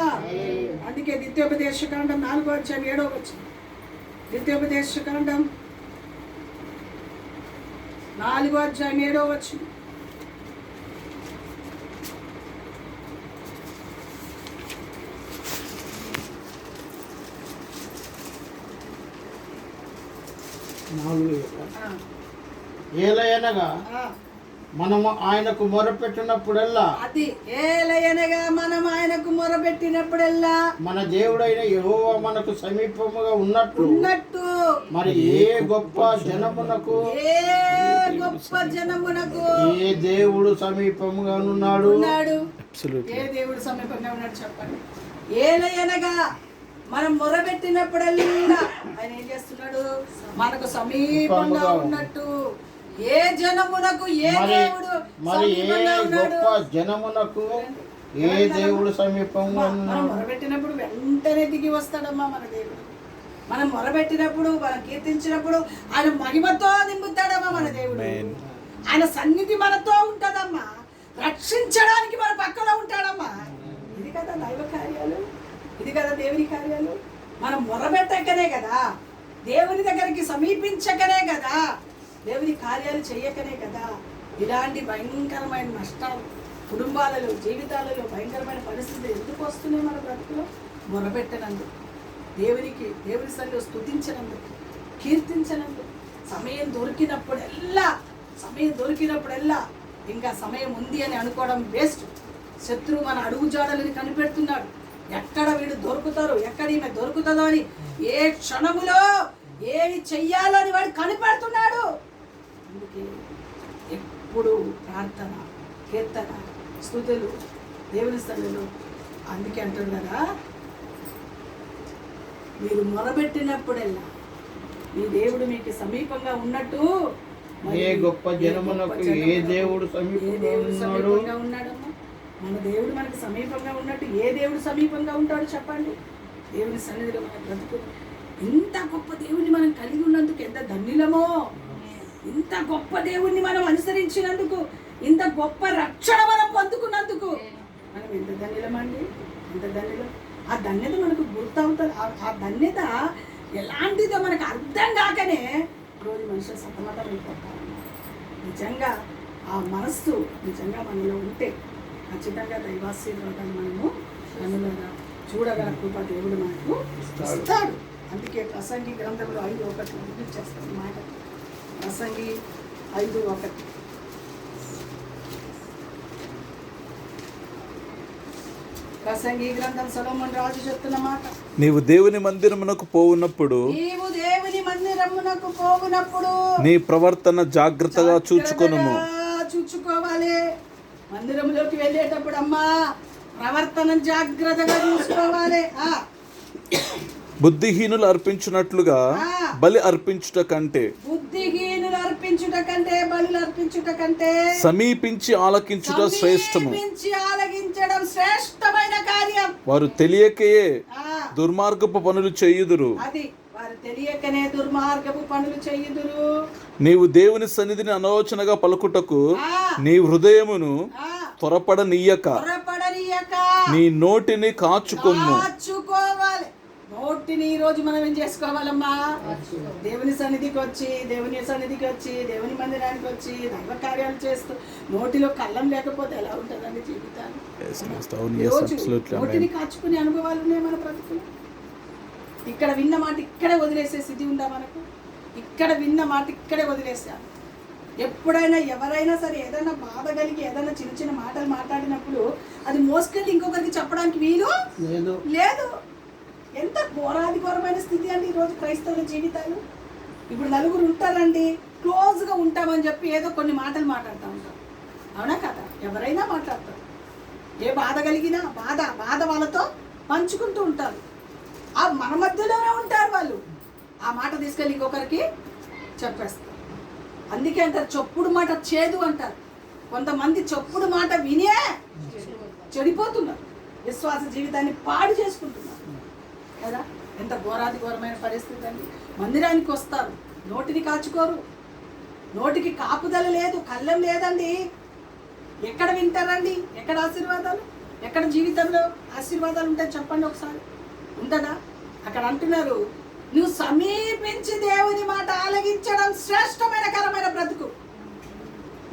అందుకే ద్వితీయోపదేశకాండం 4:7 ద్వితీయోపదేశకాండం 4:7 ఏలయనగా మనము ఆయనకు మొరపెట్టినప్పుడల్లా, అది ఏలయనగా మనం ఆయనకు మొరపెట్టినప్పుడల్లా మన దేవుడైన యెహోవా మనకు సమీపముగా ఉన్నట్టు మరి ఏ గొప్ప జనమునకు ఏ దేవుడు సమీపముగా ఉన్నాడు? ఏ దేవుడు సమీపంగా ఉన్నాడు చెప్పండి. ఏలయనగా మనం మొరబెట్టినప్పుడల్లా ఆయన ఏం చేస్తున్నాడు? మనకు సమీపంగా ఉన్నట్టు. ఏ జనమునకు ఏ దేవుడు మరి ఏ గొప్ప జనమునకు ఏ దేవుడు సమీపంగా ఉన్నాడు? మొరబెట్టినప్పుడు వెంటనే దిగి వస్తాడమ్మా మన దేవుడు. మనం మొరబెట్టినప్పుడు, మనం కీర్తించినప్పుడు ఆయన మహిమతో నింపుతాడమ్మా మన దేవుడు. ఆయన సన్నిధి మనతో ఉంటదమ్మా. రక్షించడానికి మన పక్కన ఉంటాడమ్మా. ఇది కదా దైవ కార్యాలు, ఇది కదా దేవుని కార్యాలు. మనం మొరబెట్టకనే కదా, దేవుని దగ్గరికి సమీపించకనే కదా, దేవుని కార్యాలు చేయకనే కదా ఇలాంటి భయంకరమైన నష్టాలు కుటుంబాలలో, జీవితాలలో భయంకరమైన పరిస్థితులు ఎందుకు వస్తున్నాయి మన బ్రతుకులో? మొరబెట్టనందుకు, దేవుని సన్నిధిలో స్తుతించనందుకు, కీర్తించనందుకు. సమయం దొరికినప్పుడల్లా ఇంకా సమయం ఉంది అని అనుకోవడం వేస్ట్. శత్రువు మన అడుగుజాడలని కనిపెడుతున్నాడు. ఎక్కడ వీడు దొరుకుతారు, ఎక్కడ ఈమె దొరుకుతుందో అని ఏ క్షణములో ఏమి చెయ్యాలని వాడు కనిపెడుతున్నాడు. అందుకే ఎప్పుడు ప్రార్థన, కీర్తన, స్తుతులు దేవుని స్థలంలో. అందుకే అంటాడు కదా, మీరు మొరబెట్టినప్పుడల్లా మీ దేవుడు మీకు సమీపంగా ఉన్నట్టు. ఏ గొప్ప జనమునకు ఏ దేవుడు సమీపంగా ఉన్నాడమ్మా? మన దేవుడు మనకు సమీపంగా ఉన్నట్టు ఏ దేవుడు సమీపంగా ఉంటాడు చెప్పండి? దేవుని సన్నిధిలో మన బ్రతుకు. ఇంత గొప్ప దేవుణ్ణి మనం కలిగి ఉన్నందుకు ఎంత ధన్యులమో. ఇంత గొప్ప దేవుణ్ణి మనం అనుసరించినందుకు, ఇంత గొప్ప రక్షణ మనం పొందుకున్నందుకు మనం ఎంత ధన్యులమండి, ఎంత ధన్యులం. ఆ ధన్యత మనకు గుర్తవుతుంది. ఆ ధన్యత ఎలాంటిదో మనకు అర్థం కాకనే రోజు మనుషులు సతమతం అయిపోతారన్నమాట. నిజంగా ఆ మనస్సు నిజంగా మనలో ఉంటే ఖచ్చితంగా దైవాశీర్వాదాలు మనము కనులగా చూడగల కృప దేవుడు మనకు ఇస్తాడు. అందుకే ప్రసంగి గ్రంథంలో 5:1 చేస్తాను మాట. ప్రసంగి 5:1 ప్రసంగి గ్రంథం సొలొమోను రాజు చెప్తున్న మాట. నీవు దేవుని మందిరమునకు పోవునప్పుడు నీ ప్రవర్తన జాగ్రత్తగా చూచుకోవాలి. మందిరంలోకి వెళ్ళేటప్పుడు అమ్మా ప్రవర్తన జాగ్రత్తగా చూసుకోవాలి. బుద్ధిహీనులు అర్పించున్నట్లుగా బలి అర్పించుట కంటే బలి అర్పించుట కంటే సమీపించి ఆలకించుట శ్రేష్టము. ఆలకించడం శ్రేష్టమైన కార్యం. వారు తెలియకే దుర్మార్గపు పనులు చేయుదురు. అది వారు తెలియకనే దుర్మార్గపు పనులు చేయుదురు. నీవు దేవుని సన్నిధిని ఆలోచనగా పలుకుటకు నీ హృదయమును త్వరపడనీయక నీ నోటిని కాచుకొమ్ము. కాచుకోవాలి. నోటిని ఈ రోజు మనం ఏం చేసుకోవాలమ్మా? దేవుని సన్నిధికి వచ్చి దేవుని మందిరానికి వచ్చి దైవ కార్యాలు చేస్తూ నోటిలో కళ్ళం లేకపోతే ఎలా ఉంటుందండి జీవితాలు? నోటిని కాచుకునే అనుభవాలు ఉన్నాయి మన బ్రతుకులు. ఇక్కడ విన్న మాట ఇక్కడే వదిలేసే స్థితి ఉందా మనకు? ఇక్కడ విన్న మాట ఇక్కడే వదిలేసాను. ఎప్పుడైనా ఎవరైనా సరే ఏదైనా బాధ కలిగి ఏదైనా చిన్న చిన్న మాటలు మాట్లాడినప్పుడు అది మోసుకెళ్ళి ఇంకొకరికి చెప్పడానికి వీలు లేదు. ఎంత ఘోరాధిఘోరమైన స్థితి అండి ఈరోజు క్రైస్తవుల జీవితాలు. ఇప్పుడు నలుగురు ఉంటారండి, క్లోజ్గా ఉంటామని చెప్పి ఏదో కొన్ని మాటలు మాట్లాడుతూ ఉంటారు. అవునా కదా? ఎవరైనా మాట్లాడతారు. ఏ బాధ కలిగినా బాధ వాళ్ళతో పంచుకుంటూ ఉంటారు. ఆ మన మధ్యలోనే ఉంటారు వాళ్ళు. ఆ మాట తీసుకెళ్ళి ఇంకొకరికి చెప్పేస్తారు. అందుకే అంటారు చొప్పుడు మాట చేదు అంటారు. కొంతమంది చొప్పుడు మాట వినే చెడిపోతున్నారు, విశ్వాస జీవితాన్ని పాడు చేసుకుంటున్నారు కదా. ఎంత ఘోరాధిఘోరమైన పరిస్థితి అండి. మందిరానికి వస్తారు, నోటిని కాచుకోరు, నోటికి కాపుదల లేదు, కళ్ళెం లేదండి. ఎక్కడ వింటారండి? ఎక్కడ ఆశీర్వాదాలు? ఎక్కడ జీవితంలో ఆశీర్వాదాలు ఉంటాయి చెప్పండి ఒకసారి. ఉంటుందా? అక్కడ అంటున్నారు, నువ్వు సమీపించి దేవుని మాట ఆలగించడం శ్రేష్టమైన కరమైన బ్రతుకు.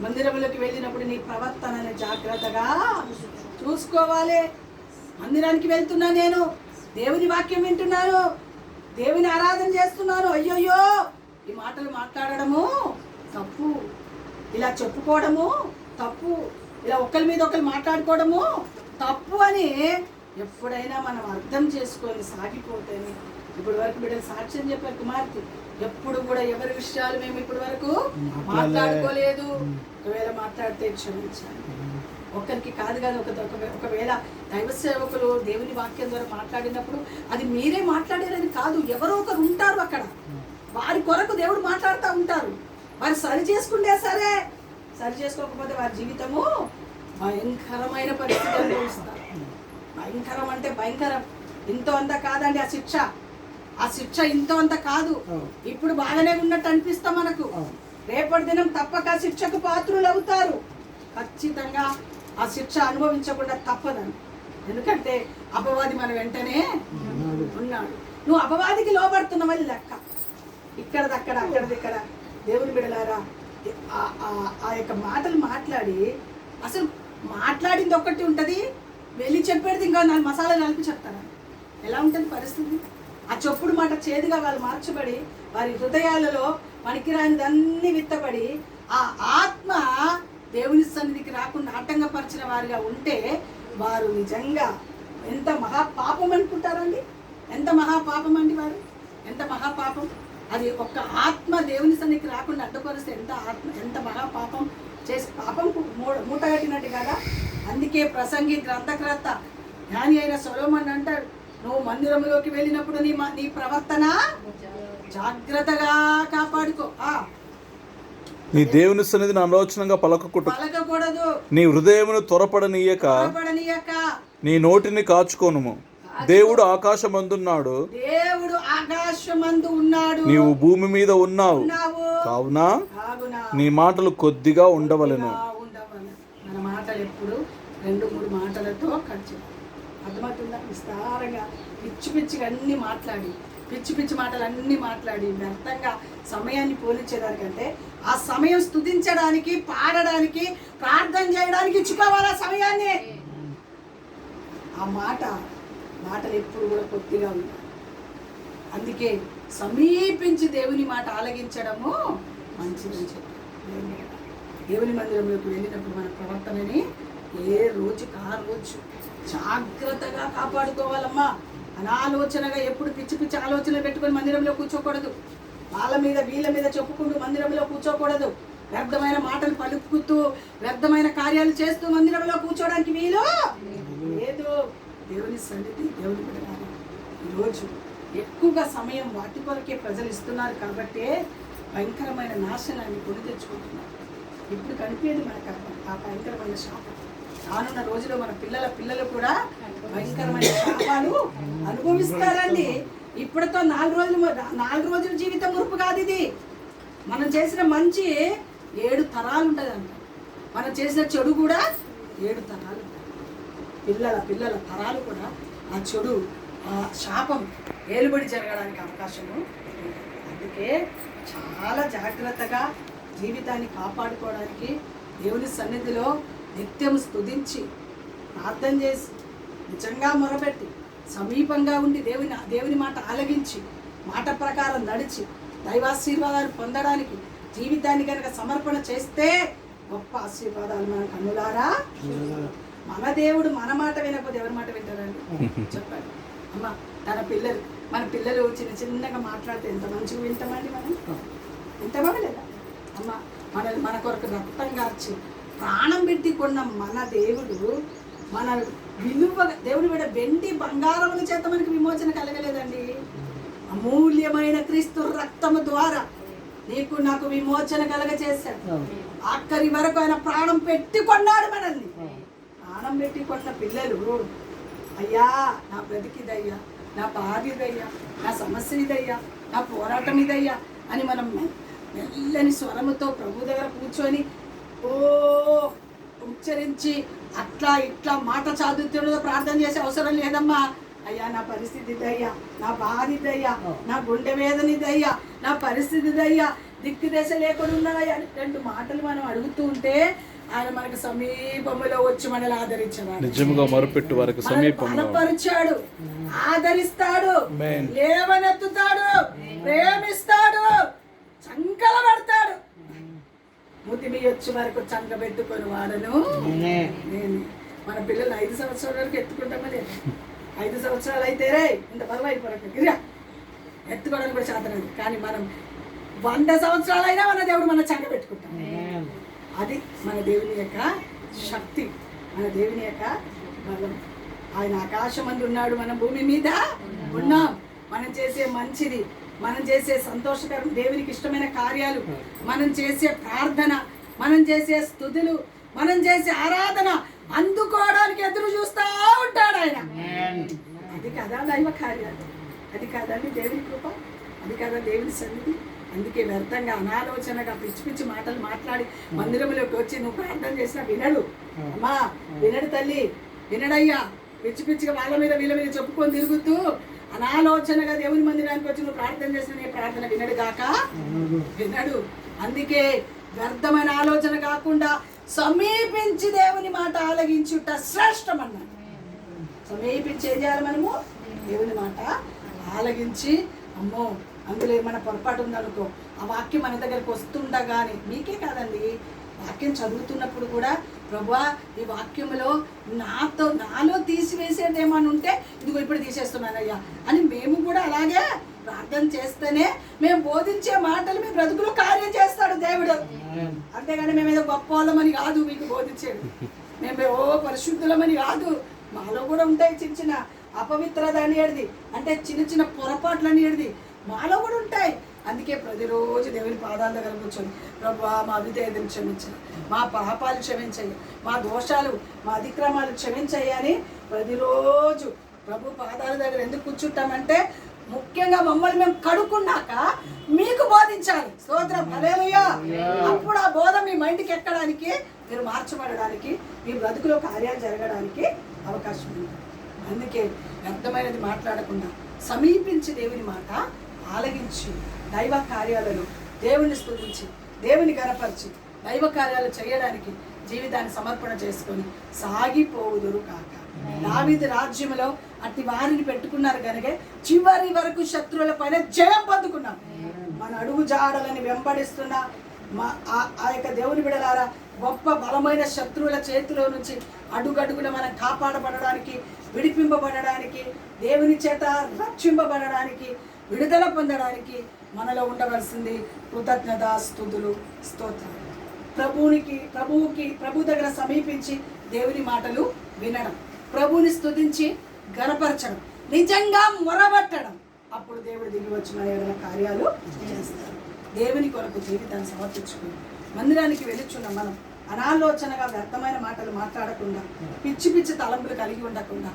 మందిరంలోకి వెళ్ళినప్పుడు నీ ప్రవర్తనని జాగ్రత్తగా చూసుకోవాలి. మందిరానికి వెళ్తున్నా, నేను దేవుని వాక్యం వింటున్నాను, దేవుని ఆరాధన చేస్తున్నాను, అయ్యోయ్యో ఈ మాటలు మాట్లాడడము తప్పు, ఇలా చెప్పుకోవడము తప్పు, ఇలా ఒకరి మీద ఒకరు మాట్లాడుకోవడము తప్పు అని ఎప్పుడైనా మనం అర్థం చేసుకొని సాగిపోతేనే. ఇప్పటి వరకు బిడ్డలు సాక్ష్యం చెప్పారు కుమార్తె, ఎప్పుడు కూడా ఎవరి విషయాలు మేము ఇప్పటి వరకు మాట్లాడుకోలేదు. ఒకవేళ మాట్లాడితే క్షమించాలి. ఒకరికి కాదు కానీ ఒకవేళ దైవ సేవకులు దేవుని వాక్యం ద్వారా మాట్లాడినప్పుడు అది మీరే మాట్లాడారని కాదు, ఎవరో ఒకరు ఉంటారు అక్కడ, వారి కొరకు దేవుడు మాట్లాడుతూ ఉంటారు. వారు సరి చేసుకుంటే సరే, సరి చేసుకోకపోతే వారి జీవితము భయంకరమైన పరిస్థితి అనుభవిస్తారు. భయంకరం అంటే భయంకరం. ఇంతో అంత కాదండి ఆ శిక్ష ఇంతో అంత కాదు. ఇప్పుడు బాగానే ఉన్నట్టు అనిపిస్తాం మనకు, రేపటి దినం తప్పక శిక్షకు పాత్రులు అవుతారు. ఖచ్చితంగా ఆ శిక్ష అనుభవించకుండా తప్పదండి. ఎందుకంటే అపవాది మన వెంటనే ఉన్నాడు. నువ్వు అపవాదికి లోబడుతున్నావని లెక్క. ఇక్కడదక్కడ అక్కడదిక్కడ దేవుని బిడలారా, ఆ యొక్క మాటలు మాట్లాడి అసలు మాట్లాడింది ఒకటి ఉంటుంది, వెళ్ళి చెప్పేది ఇంకా 4 మసాలాలు కలిపి చెప్తారా? ఎలా ఉంటుంది పరిస్థితి? ఆ చెప్పుడు మాట చేదుగా వాళ్ళు మార్చబడి వారి హృదయాలలో పనికిరానిదన్నీ విత్తబడి ఆ ఆత్మ దేవుని సన్నిధికి రాకుండా ఆటంకపరిచిన వారిగా ఉంటే వారు నిజంగా ఎంత మహాపాపం అనుకుంటారండి. ఎంత మహాపాపం అండి వారు, ఎంత మహాపాపం. అది ఒక్క ఆత్మ దేవుని సన్నిధికి రాకుండా అడ్డుపరిస్తే ఎంత మహాపాపం చేసి పాపం మూట కట్టినట్టు కదా. అందుకే ప్రసంగి గ్రంథకర్త జ్ఞాని అయిన సొలొమోను అంటాడు, నువ్వు మందిరంలోకి వెళ్ళినప్పుడు నీ ప్రవర్తన జాగ్రత్తగా కాపాడుకో. నీ దేవుని సన్నిధిని ఆలోచనగా పలకకూడదు. నీ హృదయమును త్వరపడనీయక నీ నోటిని కాచుకోనుము. దేవుడు ఆకాశమందున్నాడు, నీవు భూమి మీద ఉన్నావు, కావున నీ మాటలు కొద్దిగా ఉండవలెను. మన మాటలు ఎప్పుడు 2-3 మాటలతో ఖర్చు. అర్థమవుతుందా? విస్తారంగా పిచ్చి అన్నీ మాట్లాడి పిచ్చి మాటలు అన్నీ మాట్లాడి వ్యర్థంగా సమయాన్ని పోలించేదానికంటే ఆ సమయం స్తుతించడానికి, పాడడానికి, ప్రార్థన చేయడానికి ఇచ్చుకోవాలి ఆ సమయాన్ని. ఆ మాటలు ఎప్పుడు కూడా కొద్దిగా ఉన్నాయి. అందుకే సమీపించి దేవుని మాట ఆలగించడము మంచిదని చెప్పారు. దేవుని మందిరంలోకి వెళ్ళినప్పుడు మన ప్రవర్తనని ఏ రోజుకి ఆ రోజు జాగ్రత్తగా కాపాడుకోవాలమ్మా. అనాలోచనగా ఎప్పుడు పిచ్చి ఆలోచనలు పెట్టుకొని మందిరంలో కూర్చోకూడదు. వాళ్ళ మీద వీళ్ళ మీద చెప్పుకుంటూ మందిరంలో కూర్చోకూడదు. వ్యర్థమైన మాటలు పలుకుతూ వ్యర్థమైన కార్యాలు చేస్తూ మందిరంలో కూర్చోడానికి వీలు లేదు. దేవుని సన్నిధి, దేవుని బిడ్డలారా, ఈరోజు ఎక్కువగా సమయం వాటి కొరకే ప్రజలు ఇస్తున్నారు కాబట్టి భయంకరమైన నాశనాన్ని కొని తెచ్చుకుంటున్నారు. ఇప్పుడు కనిపించేది మనకు ఆ భయంకరమైన శాపం. రానున్న రోజులో మన పిల్లలు కూడా భయంకరమైన శాపాలు అనుభవిస్తారండి. ఇప్పటితో 4 రోజుల జీవితం మురుపు కాదు ఇది. మనం చేసిన మంచి 7 తరాలు ఉంటుంది అంట, మనం చేసిన చెడు కూడా 7 తరాలు ఉంటుంది. పిల్లల తరాలు కూడా ఆ చెడు ఆ శాపం ఏలుబడి జరగడానికి అవకాశము ఉంది. అందుకే చాలా జాగ్రత్తగా జీవితాన్ని కాపాడుకోవడానికి దేవుని సన్నిధిలో నిత్యం స్తుతించి ప్రార్థన చేసి నిజంగా మొరపెట్టి సమీపంగా ఉండి దేవుని మాట ఆలగించి మాట ప్రకారం నడిచి దైవాశీర్వాదాలు పొందడానికి జీవితాన్ని కనుక సమర్పణ చేస్తే గొప్ప ఆశీర్వాదాలు మన కన్నులారా. మన దేవుడు మన మాట వినకపోతే ఎవరి మాట వింటారండి చెప్పండి. అమ్మ మన పిల్లలు చిన్నగా మాట్లాడితే ఎంత మంచిగా వింటామండి మనం, వింటామా లేదా అమ్మ? మన కొరకు రక్తం కార్చి ప్రాణం పెట్టి కొన్న మన దేవుడు మన విలువ దేవుని మీద వెండి బంగారముల చేత మనకి విమోచన కలగలేదండి. అమూల్యమైన క్రీస్తు రక్తము ద్వారా నీకు నాకు విమోచన కలగచేశాడు. ఆఖరి వరకు ఆయన ప్రాణం పెట్టి కొన్నాడు మనల్ని. ప్రాణం పెట్టి కొన్న పిల్లలు అయ్యా నా బ్రతికిదయ్యా, నా బాధ ఇదయ్యా, నా సమస్య ఇదయ్యా, నా పోరాటం ఇదయ్యా అని మనం మెల్లని స్వరముతో ప్రభు దగ్గర కూర్చొని ఉచ్చరించి అట్లా ఇట్లా మాట చాదుతున్నదో ప్రార్థన చేసే అవసరం లేదమ్మా. అయ్యా నా పరిస్థితి ఇదయ్యా, నా బాధ ఇదయ్యా, నా గుండె వేదన ఇదయ్యా, నా పరిస్థితి ఇదయ్యా, దిక్కు దశ లేకుండా ఉన్నాయా అని 2 మాటలు మనం అడుగుతూ ఉంటే ఆయన మనకు సమీపంలో వచ్చి మనల్ని ఆదరించాడు. నిజంగా మొరపెట్టు వారికి సమీపంలో బలపరిచాడు, ఆదరిస్తాడు, లేవనెత్తుతాడు, ప్రేమిస్తాడు, చంకల పెడతాడు. ముతిమి వచ్చి వరకు చంక పెట్టుకొని వాడను నేను. మన పిల్లలు 5 సంవత్సరాల వరకు ఎత్తుకుంటామా లేదు? 5 సంవత్సరాలు అయితే రే ఇంత బరువు అయిపోయాక ఎత్తుకోవడానికి కూడా శాతం. కానీ మనం 100 సంవత్సరాలైనా మన దేవుడు మన చంక పెట్టుకుంటాం. అది మన దేవుని యొక్క శక్తి, మన దేవుని యొక్క బలం. ఆయన ఆకాశం అందు ఉన్నాడు, మనం భూమి మీద ఉన్నాం. మనం చేసే మంచిది, మనం చేసే సంతోషకరం దేవునికి ఇష్టమైన కార్యాలు, మనం చేసే ప్రార్థన, మనం చేసే స్తుతులు, మనం చేసే ఆరాధన అందుకోవడానికి ఎదురు చూస్తూ ఉంటాడు ఆయన. అది కదా దైవ కార్యాలు, అది కదండి దేవుని కృప, అది కదా దేవుని సన్నిధి. అందుకే వ్యర్థంగా అనాలోచనగా పిచ్చి పిచ్చి మాటలు మాట్లాడి మందిరంలోకి వచ్చి నువ్వు ప్రార్థన చేసినా వినడు. అమ్మా వినడు తల్లి, వినడయ్యా. పిచ్చి పిచ్చిగా వాళ్ళ మీద వీళ్ళ మీద చెప్పుకొని తిరుగుతూ అనాలోచనగా దేవుని మందిరానికి వచ్చి నువ్వు ప్రార్థన చేసిన నీ ప్రార్థన వినడు గాక వినడు. అందుకే వ్యర్థమైన ఆలోచన కాకుండా సమీపించి దేవుని మాట ఆలగించుట శ్రేష్టం అన్నాడు. సమీపించి ఏం చేయాలి మనము? దేవుని మాట ఆలగించి, అమ్మో అందులో ఏమైనా పొరపాటు ఉందనుకో ఆ వాక్యం మన దగ్గరకు వస్తుండగానే, మీకే కాదండి వాక్యం చదువుతున్నప్పుడు కూడా ప్రభువా ఈ వాక్యంలో నాలో తీసివేసేది ఏమని ఉంటే ఇదిగో ఇప్పుడు తీసేస్తున్నానయ్యా అని మేము కూడా అలాగే ప్రార్థన చేస్తేనే మేము బోధించే మాటలు మీ బ్రతుకులో కార్యం చేస్తాడు దేవుడు. అంతేగాని మేము ఏదో గొప్ప వాళ్ళమని కాదు మీకు బోధించేది, మేము పరిశుద్ధులమని కాదు. మాలో కూడా ఉంటాయి చిన్న చిన్న అపవిత్రత అనేది, అంటే చిన్న చిన్న పొరపాట్లు అనేది మాలో కూడా ఉంటాయి. అందుకే ప్రతిరోజు దేవుని పాదాల దగ్గర కూర్చొని ప్రభువా మా అవిధేయతలు క్షమించాయి, మా పాపాలు క్షమించాయి, మా దోషాలు మా అతిక్రమాలు క్షమించాయి అని ప్రతిరోజు ప్రభు పాదాల దగ్గర ఎందుకు కూర్చుంటామంటే ముఖ్యంగా మమ్మల్ని మేము కడుక్కున్నాక మీకు బోధించాలి. స్తోత్రం, హల్లెలూయా. అప్పుడు ఆ బోధ మీ మైండ్కి ఎక్కడానికి, మీరు మార్చబడడానికి, మీ బ్రతుకులో కార్యాలు జరగడానికి అవకాశం ఉంది. అందుకే వ్యర్థమైనది మాట్లాడకుండా సమీపించి దేవుని మాట ఆలగించి దైవ కార్యాలను దేవుని స్తుతించి దేవుని గణపరిచి దైవ కార్యాలు చేయడానికి జీవితాన్ని సమర్పణ చేసుకొని సాగిపోవుదురు కాక. దావీదు రాజ్యంలో అట్టి వారిని పెట్టుకున్నారు కనుక చివరి వరకు శత్రువుల పైన జయం పొందుకున్నారు. మన అడుగు జాడలని వెంబడిస్తున్న ఆ యొక్క దేవుని బిడలారా, గొప్ప బలమైన శత్రువుల చేతిలో నుంచి అడుగడుగున మనం కాపాడబడడానికి, విడిపింపబడడానికి, దేవుని చేత రక్షింపబడడానికి, విడుదల పొందడానికి మనలో ఉండవలసింది కృతజ్ఞత, స్తుతులు, స్తోత్రాలు. ప్రభు దగ్గర సమీపించి దేవుని మాటలు వినడం, ప్రభుని స్తుతించి గణపరచడం, నిజంగా మొరబెట్టడం. అప్పుడు దేవుడు దిగి వచ్చి మన ఏదైనా కార్యాలు చేస్తారు. దేవుని కొరకు జీవితాన్ని సమర్పించుకుని మందిరానికి వెళ్ళుచున్న మనం అనాలోచనగా వ్యర్థమైన మాటలు మాట్లాడకుండా, పిచ్చి పిచ్చి తలంపులు కలిగి ఉండకుండా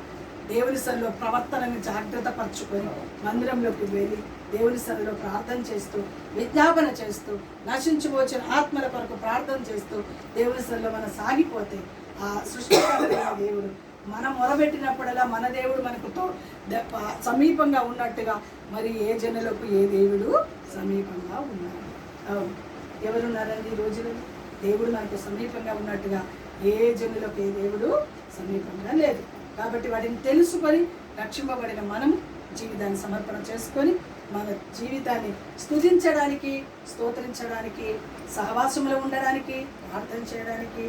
దేవుని సన్నిధిలో ప్రవర్తనని జాగ్రత్త పరచుకొని మందిరంలోకి వెళ్ళి దేవుని సన్నిధిలో ప్రార్థన చేస్తూ, విజ్ఞాపన చేస్తూ, నశించిపోచిన ఆత్మల కొరకు ప్రార్థన చేస్తూ దేవుని సన్నిధిలో మనం సాగిపోతే ఆ సృష్టికర్త దేవుడు మనం మొరబెట్టినప్పుడల్లా మన దేవుడు మనకు సమీపంగా ఉన్నట్టుగా మరి ఏ జనులకు ఏ దేవుడు సమీపంగా ఉన్నాడు. అవును, ఎవరున్నారండి ఈ రోజులో? దేవుడు మనకు సమీపంగా ఉన్నట్టుగా ఏ జనులకు ఏ దేవుడు సమీపంగా లేదు. కాబట్టి వాటిని తెలుసుకొని రక్షింపబడిన మనం జీవితాన్ని సమర్పణ చేసుకొని మన జీవితాన్ని స్తుతించడానికి, స్తోత్రించడానికి, సహవాసంలో ఉండడానికి, ప్రార్థన చేయడానికి,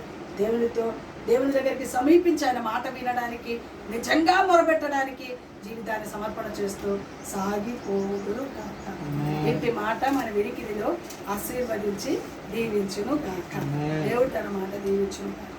దేవుని దగ్గరికి సమీపించి ఆయన మాట వినడానికి, నిజంగా మొరబెట్టడానికి జీవితాన్ని సమర్పణ చేస్తూ సాగిపోదురు కాక. ఇంటి మాట మన వినికిడిలో ఆశీర్వదించి దీవించును కాక. దేవుడు తన మాట దీవించును కాక.